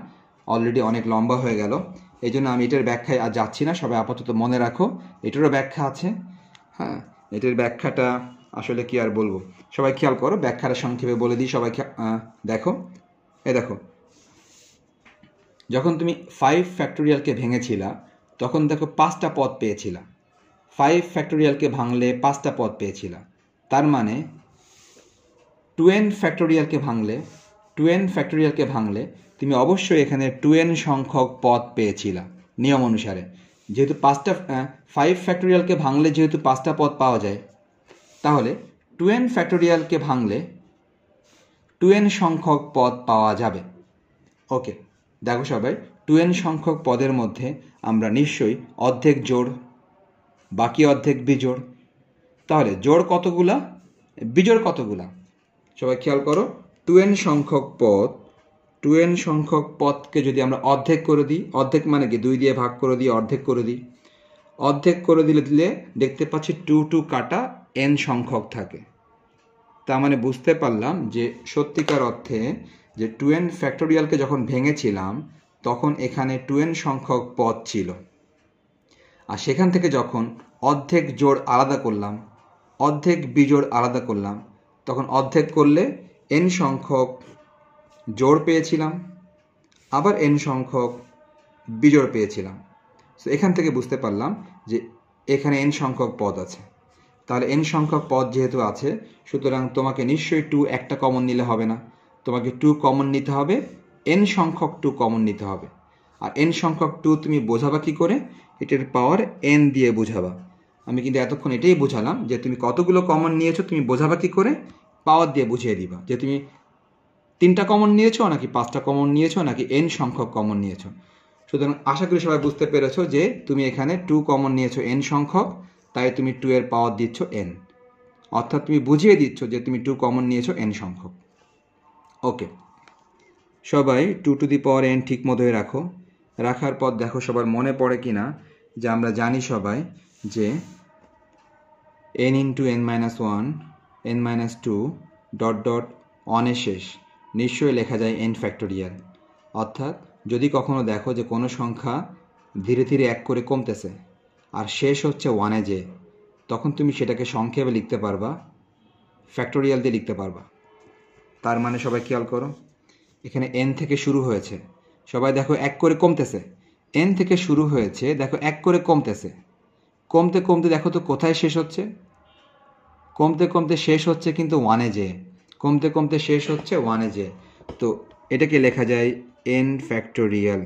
অলরেডি অনেক লম্বা হয়ে গেল। এই জন্য আমি এটার ব্যাখ্যায় আর যাচ্ছি না। সবাই আপাতত মনে রাখো এটারও ব্যাখ্যা আছে। হ্যাঁ, এটার ব্যাখ্যাটা আসলে কি আর বলবো। সবাই খেয়াল করো, ব্যাখ্যাটা সংক্ষেপে বলে দিই। সবাই দেখো, দেখো যখন তুমি 5 ফ্যাক্টোরিয়ালকে ভেঙেছিলা তখন দেখো 5টা পদ পেয়েছিলা। 5 ফ্যাক্টোরিয়ালকে ভাঙলে 5টা পদ পেয়েছিলা। তার মানে 2n ফ্যাক্টোরিয়ালকে ভাঙলে তুমি অবশ্যই এখানে 2n সংখ্যক পদ পেয়েছিলা নিয়ম অনুসারে। যেহেতু 5 ফ্যাক্টোরিয়ালকে ভাঙলে যেহেতু 5টা পদ পাওয়া যায়, তাহলে 2n ফ্যাক্টোরিয়ালকে ভাঙলে 2n সংখ্যক পদ পাওয়া যাবে। ওকে, দেখো সবাই 2n সংখ্যক পদের মধ্যে আমরা নিশ্চয়ই অর্ধেক জোড়, বাকি অর্ধেক বিজোড়। তাহলে জোড় কতগুলা, বিজোড় কতগুলা? সবাই খেয়াল করো 2n সংখ্যক পদকে যদি আমরা অর্ধেক করে দিই, অর্ধেক মানে কি 2 দিয়ে ভাগ করে দিই, অর্ধেক করে দিই। অর্ধেক করে দিলে দেখতে পাচ্ছি 2 কাটা n সংখ্যক থাকে। তার মানে বুঝতে পারলাম যে সত্যিকার অর্থে যে 2n ফ্যাক্টোরিয়ালকে যখন ভেঙেছিলাম তখন এখানে 2n সংখ্যক পদ ছিল। আর সেখান থেকে যখন অর্ধেক জোড় আলাদা করলাম, অর্ধেক বিজোড় আলাদা করলাম, তখন অর্ধেক করলে n সংখ্যক জোড় পেয়েছিলাম, আবার n সংখ্যক বিজোড় পেয়েছিলাম। তো এখান থেকে বুঝতে পারলাম যে এখানে n সংখ্যক পদ আছে। তাহলে n সংখ্যক পদ যেহেতু আছে, সুতরাং তোমাকে নিশ্চয়ই 2 একটা কমন নিলে হবে না, তোমাকে 2 কমন নিতে হবে, n সংখ্যক 2 কমন নিতে হবে। আর n সংখ্যক 2 তুমি বোঝাবা কি করে? এটার পাওয়ার n দিয়ে বোঝাবা। আমি কিন্তু এতক্ষণ এটাই বোঝালাম যে তুমি কতগুলো কমন নিয়েছো তুমি বোঝাবা কি করে? পাওয়ার দিয়ে বুঝিয়ে দিবা যে তুমি 3টা কমন নিয়েছো নাকি 5টা কমন নিয়েছো নাকি n সংখ্যক কমন নিয়েছো। সুতরাং আশা করি সবাই বুঝতে পেরেছো যে তুমি এখানে 2 কমন নিয়েছো n সংখ্যক, তাই তুমি 2 এর পাওয়ার দিচ্ছ n। অর্থাৎ তুমি বুঝিয়ে দিচ্ছ যে তুমি 2 কমন নিয়েছো n সংখ্যক। ওকে, সবাই 2 টু দি পাওয়ার n ঠিক মতোই রাখো। রাখার পর দেখো সবার মনে পড়ে কিনা যে আমরা জানি সবাই যে n into n minus 1 n minus 2 dot dot 1 এর শেষ নিশ্চয়ই লেখা যায় n ফ্যাক্টোরিয়াল। অর্থাৎ যদি কখনো দেখো যে কোনো সংখ্যা ধীরে ধীরে 1 করে কমতেছে আর শেষ হচ্ছে 1-এ যে, তখন তুমি সেটাকে সংক্ষেপে লিখতে পারবা, ফ্যাক্টোরিয়াল দিয়ে লিখতে পারবা। তার মানে সবাই খেয়াল করো এখানে n থেকে শুরু হয়েছে, সবাই দেখো 1 করে কমতেছে। n থেকে শুরু হয়েছে, দেখো 1 করে কমতেছে, কমতে কমতে দেখো তো কোথায় শেষ হচ্ছে? কমতে কমতে শেষ হচ্ছে কিন্তু 1-এ যে, কমতে কমতে শেষ হচ্ছে 1-এ যে। তো এটাকে লেখা যায় n ফ্যাক্টোরিয়াল।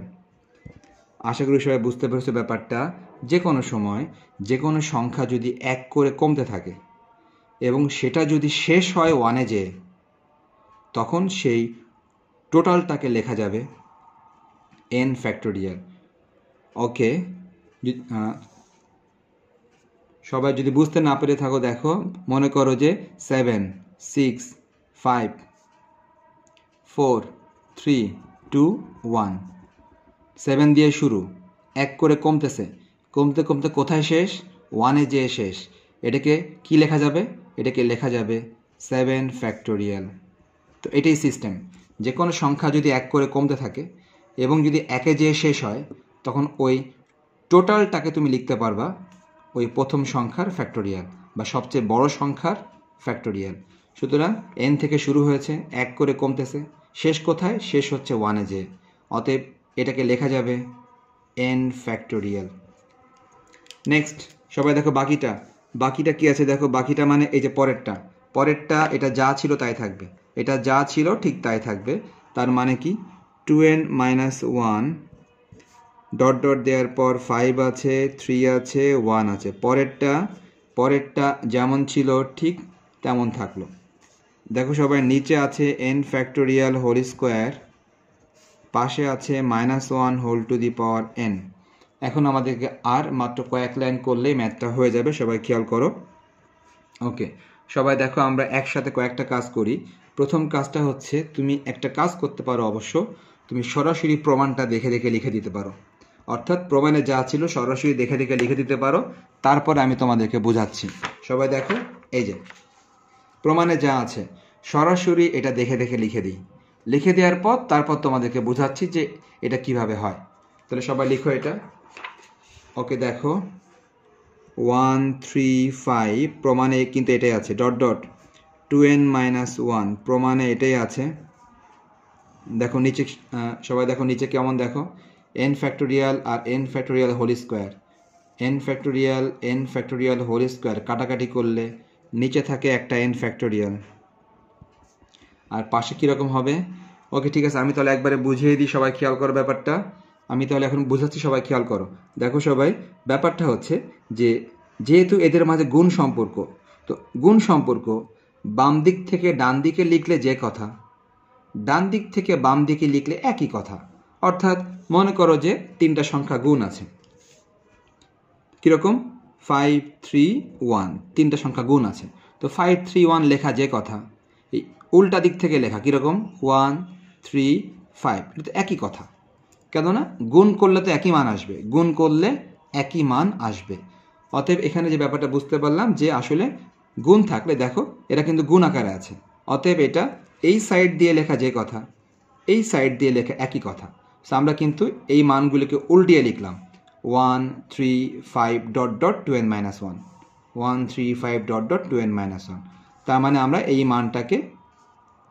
আশা করি সবাই বুঝতে পেরেছো ব্যাপারটা। যে কোনো সময় যে কোনো সংখ্যা যদি 1 করে কমতে থাকে এবং সেটা যদি শেষ হয় 1-এ যে, তখন সেই টোটালটাকে লেখা যাবে n ফ্যাক্টোরিয়াল। ওকে, সবাই যদি বুঝতে না পেরে থাকো দেখো, মনে করো যে 7 6 5 4 3 2 1, 7 দিয়ে শুরু, এক করে কমতেছে, কমতে কমতে কোথায় শেষ? 1-এ যেয়ে শেষ। এটাকে কি লেখা যাবে? এটাকে লেখা যাবে 7 ফ্যাক্টোরিয়াল। তো এটাই সিস্টেম, যে কোনো সংখ্যা যদি এক করে কমতে থাকে এবং যদি 1-এ যেয়ে শেষ হয়, তখন ওই টোটালটাকে তুমি লিখতে পারবা ওই প্রথম সংখ্যার ফ্যাক্টোরিয়াল বা সবচেয়ে বড় সংখ্যার ফ্যাক্টোরিয়াল। সুতরাং n থেকে শুরু হয়েছে, এক করে কমতেছে, শেষ কোথায়? শেষ হচ্ছে 1-এ যেয়ে। অতএব এটাকে লেখা যাবে n ফ্যাক্টোরিয়াল। নেক্সট সবাই দেখো বাকিটা কি আছে দেখো। বাকিটা মানে এই যে পরেরটা এটা যা ছিল তাই থাকবে, এটা যা ছিল ঠিক তাই থাকবে। তার মানে কি 2n - 1 ডট ডট দেওয়ার পর 5 আছে, 3 আছে, 1 আছে। পরেরটা যেমন ছিল ঠিক তেমন থাকলো। দেখো সবাই, নিচে আছে n ফ্যাক্টোরিয়াল হোল স্কোয়ার, পাশে আছে -1 whole to the power n। এখন আমাদেরকে আর মাত্র কয়েক লাইন করলেই ম্যাথটা হয়ে যাবে। সবাই খেয়াল করো। ওকে সবাই দেখো, আমরা একসাথে কয়েকটা কাজ করি। প্রথম কাজটা হচ্ছে, তুমি একটা কাজ করতে পারো অবশ্য, তুমি সরাসরি প্রমাণটা দেখে দেখে লিখে দিতে পারো। অর্থাৎ প্রমাণে যা ছিল সরাসরি দেখে দেখে লিখে দিতে পারো, তারপরে আমি তোমাদেরকে বোঝাচ্ছি। সবাই দেখো, এই যে প্রমাণে যা আছে সরাসরি এটা দেখে দেখে লিখে দিই। লিখে দেওয়ার পর তারপর তোমাদেরকে বোঝাচ্ছি যে এটা কিভাবে হয়। তাহলে সবাই লিখো এটা। ওকে দেখো 1 3 5 প্রমাণে কিন্তু এটাই আছে, ডট ডট 2n - 1 প্রমাণে এটাই আছে। দেখো নিচে, সবাই দেখো নিচে কেমন, দেখো n ফ্যাক্টোরিয়াল আর n factorial whole square, n factorial whole square কাটাকাটি করলে নিচে থাকে একটা n ফ্যাক্টোরিয়াল, আর পাশে কীরকম হবে? ওকে ঠিক আছে, আমি তাহলে একবারে বুঝিয়ে দিই, সবাই খেয়াল করো ব্যাপারটা। আমি তাহলে এখন বুঝাচ্ছি, সবাই খেয়াল করো। দেখো সবাই, ব্যাপারটা হচ্ছে যে যেহেতু এদের মাঝে গুণ সম্পর্ক, তো গুণ সম্পর্ক বাম দিক থেকে ডান দিকে লিখলে যে কথা, ডান দিক থেকে বাম দিকে লিখলে একই কথা। অর্থাৎ মনে করো যে তিনটা সংখ্যা গুণ আছে, কীরকম? 5 3 1, তিনটা সংখ্যা গুণ আছে। তো 5 3 1 লেখা যে কথা, এই উল্টা দিক থেকে লেখা কীরকম? 1 3 5, এটা তো একই কথা। কেননা গুণ করলে তো একই মান আসবে, গুণ করলে একই মান আসবে। অতএব এখানে যে ব্যাপারটা বুঝতে পারলাম যে আসলে গুণ থাকলে দেখো এরা কিন্তু গুণ আকারে আছে। অতএব এটা এই সাইড দিয়ে লেখা যে কথা, এই সাইড দিয়ে লেখা একই কথা। সো আমরা কিন্তু এই মানগুলিকে উল্টিয়ে লিখলাম 1 3 5 dot dot 2n - 1, 1 3 5 dot dot 2n - 1। তার মানে আমরা এই মানটাকে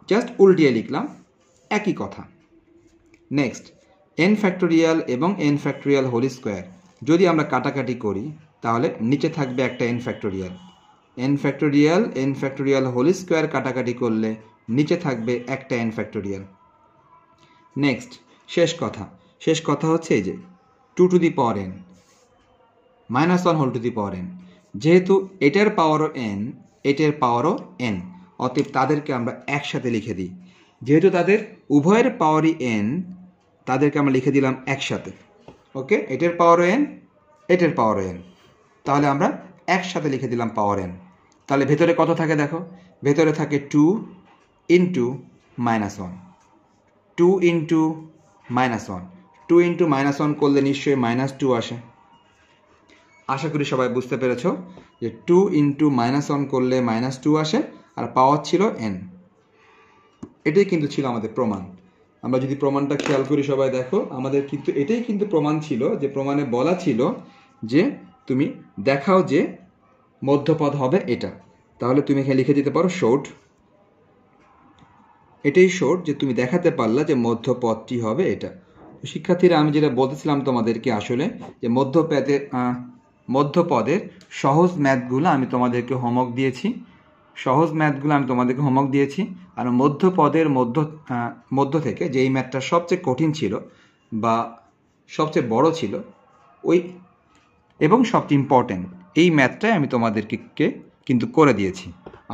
জাস্ট উল্টিয়ে লিখলাম, একই কথা। নেক্সট n ফ্যাক্টোরিয়াল এবং n ফ্যাক্টোরিয়াল হোল স্কোয়ার যদি আমরা কাটাকাটি করি, তাহলে নিচে থাকবে একটা n factorial, n factorial whole square কাটাকাটি করলে নিচে থাকবে একটা n ফ্যাক্টোরিয়াল। নেক্সট শেষ কথা হচ্ছে এই যে 2 to the power n -1 whole to the power n। যেহেতু এটার পাওয়ারও n, এটার পাওয়ারও n, অতএব তাদেরকে আমরা একসাথে লিখে দিই। যেহেতু তাদের উভয়ের পাওয়ারই n, তাদেরকে আমরা লিখে দিলাম একসাথে। ওকে, এটার পাওয়ারও n, এটার পাওয়ারও n, তাহলে আমরা একসাথে লিখে দিলাম পাওয়ার n। তাহলে ভেতরে কত থাকে দেখো, ভেতরে থাকে 2 ইন্টু -1, 2 ইন্টু -1, 2 ইন্টু -1 করলে নিশ্চয়ই -2 আসে। আশা করি সবাই বুঝতে পেরেছ যে 2 ইন্টু -1 করলে -2 আসে, আর পাওয়ার ছিল n। এটাই কিন্তু ছিল আমাদের প্রমাণ। আমরা যদি প্রমাণটা খেয়াল করি সবাই দেখো, আমাদের কিন্তু এটাই কিন্তু প্রমাণ ছিল, যে প্রমাণে বলা ছিল যে তুমি দেখাও যে মধ্যপদ হবে এটা। তাহলে তুমি এখানে লিখে দিতে পারো শোড। এটাই শোড, যে তুমি দেখাতে পারলা যে মধ্যপদটি হবে এটা। শিক্ষার্থীরা, আমি যেটা বলতেছিলাম তোমাদেরকে আসলে, যে মধ্যপদের সহজ ম্যাথগুলো আমি তোমাদেরকে হোমওয়ার্ক দিয়েছি। আর মধ্যপদের মধ্য থেকে যেই ম্যাথটা সবচেয়ে কঠিন ছিল বা সবচেয়ে বড় ছিল ওই এবং সবচেয়ে ইম্পর্টেন্ট, এই ম্যাথটাই আমি তোমাদেরকে কিন্তু করে দিয়েছি।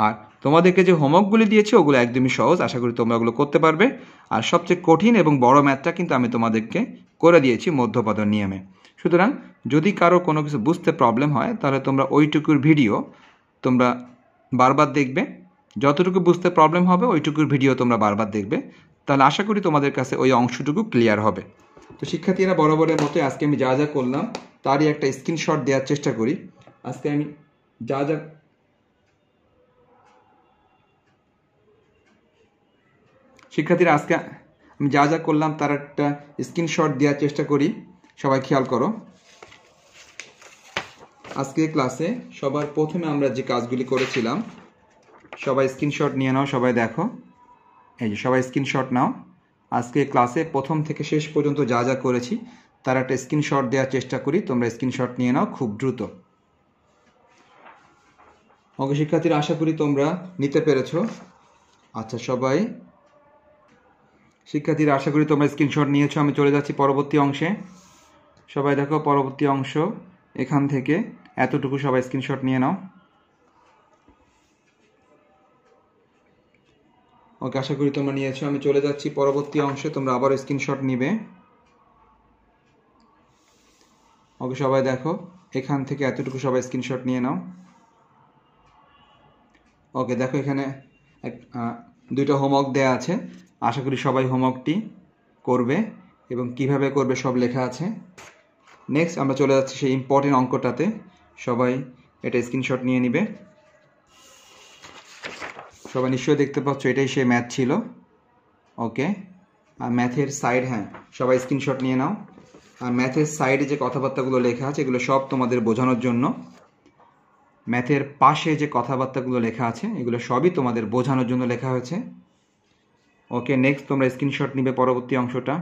আর তোমাদেরকে যে হোমওয়ার্কগুলি দিয়েছি ওগুলো একদমই সহজ, আশা করি তোমরা ওগুলো করতে পারবে। আর সবচেয়ে কঠিন এবং বড় ম্যাথটা কিন্তু আমি তোমাদেরকে করে দিয়েছি মধ্যপদের নিয়মে। সুতরাং যদি কারো কোনো কিছু বুঝতে প্রবলেম হয় তাহলে তোমরা ওইটুকুর ভিডিও তোমরা বারবার দেখবে, যতটুকু বুঝতে প্রবলেম হবে ওইটুকুর ভিডিও তোমরা বারবার দেখবে, তাহলে আশা করি তোমাদের কাছে ওই অংশটুকু ক্লিয়ার হবে। তো শিক্ষার্থীরা বরাবরের মতো আজকে আমি যা যা করলাম তারই একটা স্ক্রিনশট দেওয়ার চেষ্টা করি। আজকে আমি যা যা শিক্ষার্থীরা আজকে আমি যা যা করলাম তার একটা স্ক্রিনশট দেওয়ার চেষ্টা করি। সবাই খেয়াল করো, আজকে ক্লাসে সবার প্রথমে আমরা যে কাজগুলি করেছিলাম সবাই স্ক্রিনশট নিয়ে নাও, সবাই দেখো, এই যে সবাই স্ক্রিনশট নাও। আজকে ক্লাসে প্রথম থেকে শেষ পর্যন্ত যা যা করেছি তার একটা স্ক্রিনশট দেওয়ার চেষ্টা করি, তোমরা স্ক্রিনশট নিয়ে নাও খুব দ্রুত। ওকে শিক্ষার্থীরা, আশা করি তোমরা নিতে পেরেছো। আচ্ছা সবাই শিক্ষার্থীরা আশা করি তোমরা স্ক্রিনশট নিয়েছো। আমি চলে যাচ্ছি পরবর্তী অংশে। সবাই দেখো পরবর্তী অংশ, এখান থেকে এতটুকু সবাই স্ক্রিনশট নিয়ে নাও। ওকে, আশা করি তোমরা নিয়েছো। আমি চলে যাচ্ছি পরবর্তী অংশে, তোমরা আবার স্ক্রিনশট নিবে। ওকে সবাই দেখো, এখান থেকে এতটুকু সবাই স্ক্রিনশট নিয়ে নাও। ওকে দেখো, এখানে দুইটা হোমওয়ার্ক দেওয়া আছে, আশা করি সবাই হোমওয়ার্কটি করবে এবং কিভাবে করবে সব লেখা আছে। নেক্সট আমরা চলে যাচ্ছি সেই ইম্পর্টেন্ট অঙ্কটাতে, সবাই এটা স্ক্রিনশট নিয়ে নিবে। সবাই নিশ্চয়ই দেখতে পাচ্ছ এটাই সেই ম্যাথ ছিল। ওকে, আর ম্যাথের সাইড, হ্যাঁ সবাই স্ক্রিনশট নিয়ে নাও। আর ম্যাথের সাইডে যে কথাবার্তাগুলো লেখা আছে এগুলো সব তোমাদের বোঝানোর জন্য। ম্যাথের পাশে যে কথাবার্তাগুলো লেখা আছে এগুলো সবই তোমাদের বোঝানোর জন্য লেখা হয়েছে। ওকে, নেক্সট তোমরা স্ক্রিনশট নিবে পরবর্তী অংশটা।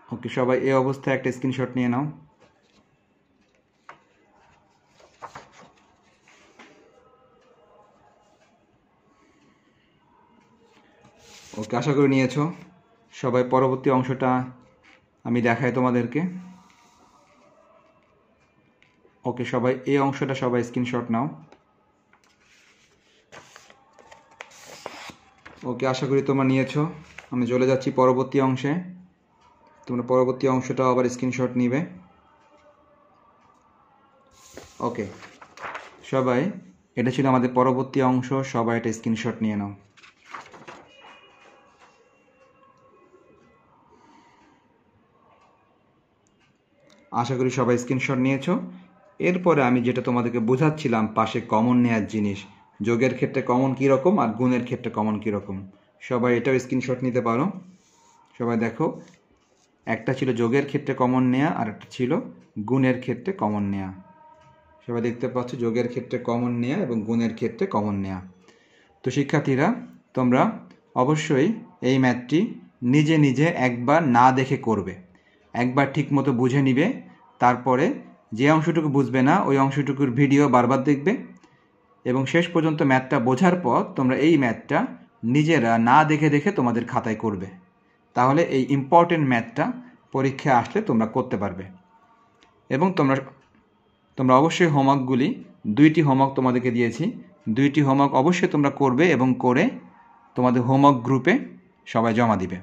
ওকে সবাই এই অবস্থায় একটা স্ক্রিনশট নিয়ে নাও। ওকে, আশা করি নিয়েছো সবাই। পরবর্তী অংশটা আমি দেখাই তোমাদেরকে। ওকে সবাই এই অংশটা সবাই স্ক্রিনশট নাও। ওকে, আশা করি তোমরা নিয়েছো। আমি চলে যাচ্ছি পরবর্তী অংশে, তোমরা পরবর্তী অংশটা আবার স্ক্রিনশট নিবে। ওকে সবাই, এটা ছিল আমাদের পরবর্তী অংশ, সবাই এটা স্ক্রিনশট নিয়ে নাও। আশা করি সবাই স্ক্রিনশট নিয়েছো। এরপরে আমি যেটা তোমাদেরকে বোঝাচ্ছিলাম পাশে কমন নেয়ার জিনিস, যোগের ক্ষেত্রে কমন কীরকম আর গুণের ক্ষেত্রে কমন কীরকম, সবাই এটাও স্ক্রিনশট নিতে পারো। সবাই দেখো, একটা ছিল যোগের ক্ষেত্রে কমন নেয়া আর একটা ছিল গুণের ক্ষেত্রে কমন নেয়া। সবাই দেখতে পাচ্ছ যোগের ক্ষেত্রে কমন নেয়া এবং গুণের ক্ষেত্রে কমন নেয়া। তো শিক্ষার্থীরা তোমরা অবশ্যই এই ম্যাথটি নিজে নিজে একবার না দেখে করবে, একবার ঠিকমতো বুঝে নিবে, তারপরে যে অংশটুকু বুঝবে না ওই অংশটুকুর ভিডিও বারবার দেখবে এবং শেষ পর্যন্ত ম্যাথটা বোঝার পর তোমরা এই ম্যাথটা নিজেরা না দেখে দেখে তোমাদের খাতায় করবে। তাহলে এই ইম্পর্টেন্ট ম্যাথটা পরীক্ষায় আসলে তোমরা করতে পারবে। এবং তোমরা অবশ্যই হোমওয়ার্কগুলি, 2টি হোমওয়ার্ক তোমাদেরকে দিয়েছি, 2টি হোমওয়ার্ক অবশ্যই তোমরা করবে এবং করে তোমাদের হোমওয়ার্ক গ্রুপে সবাই জমা দিবে।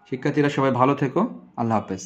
শিক্ষার্থীরা সবাই ভালো থেকো, আল্লাহ হাফেজ।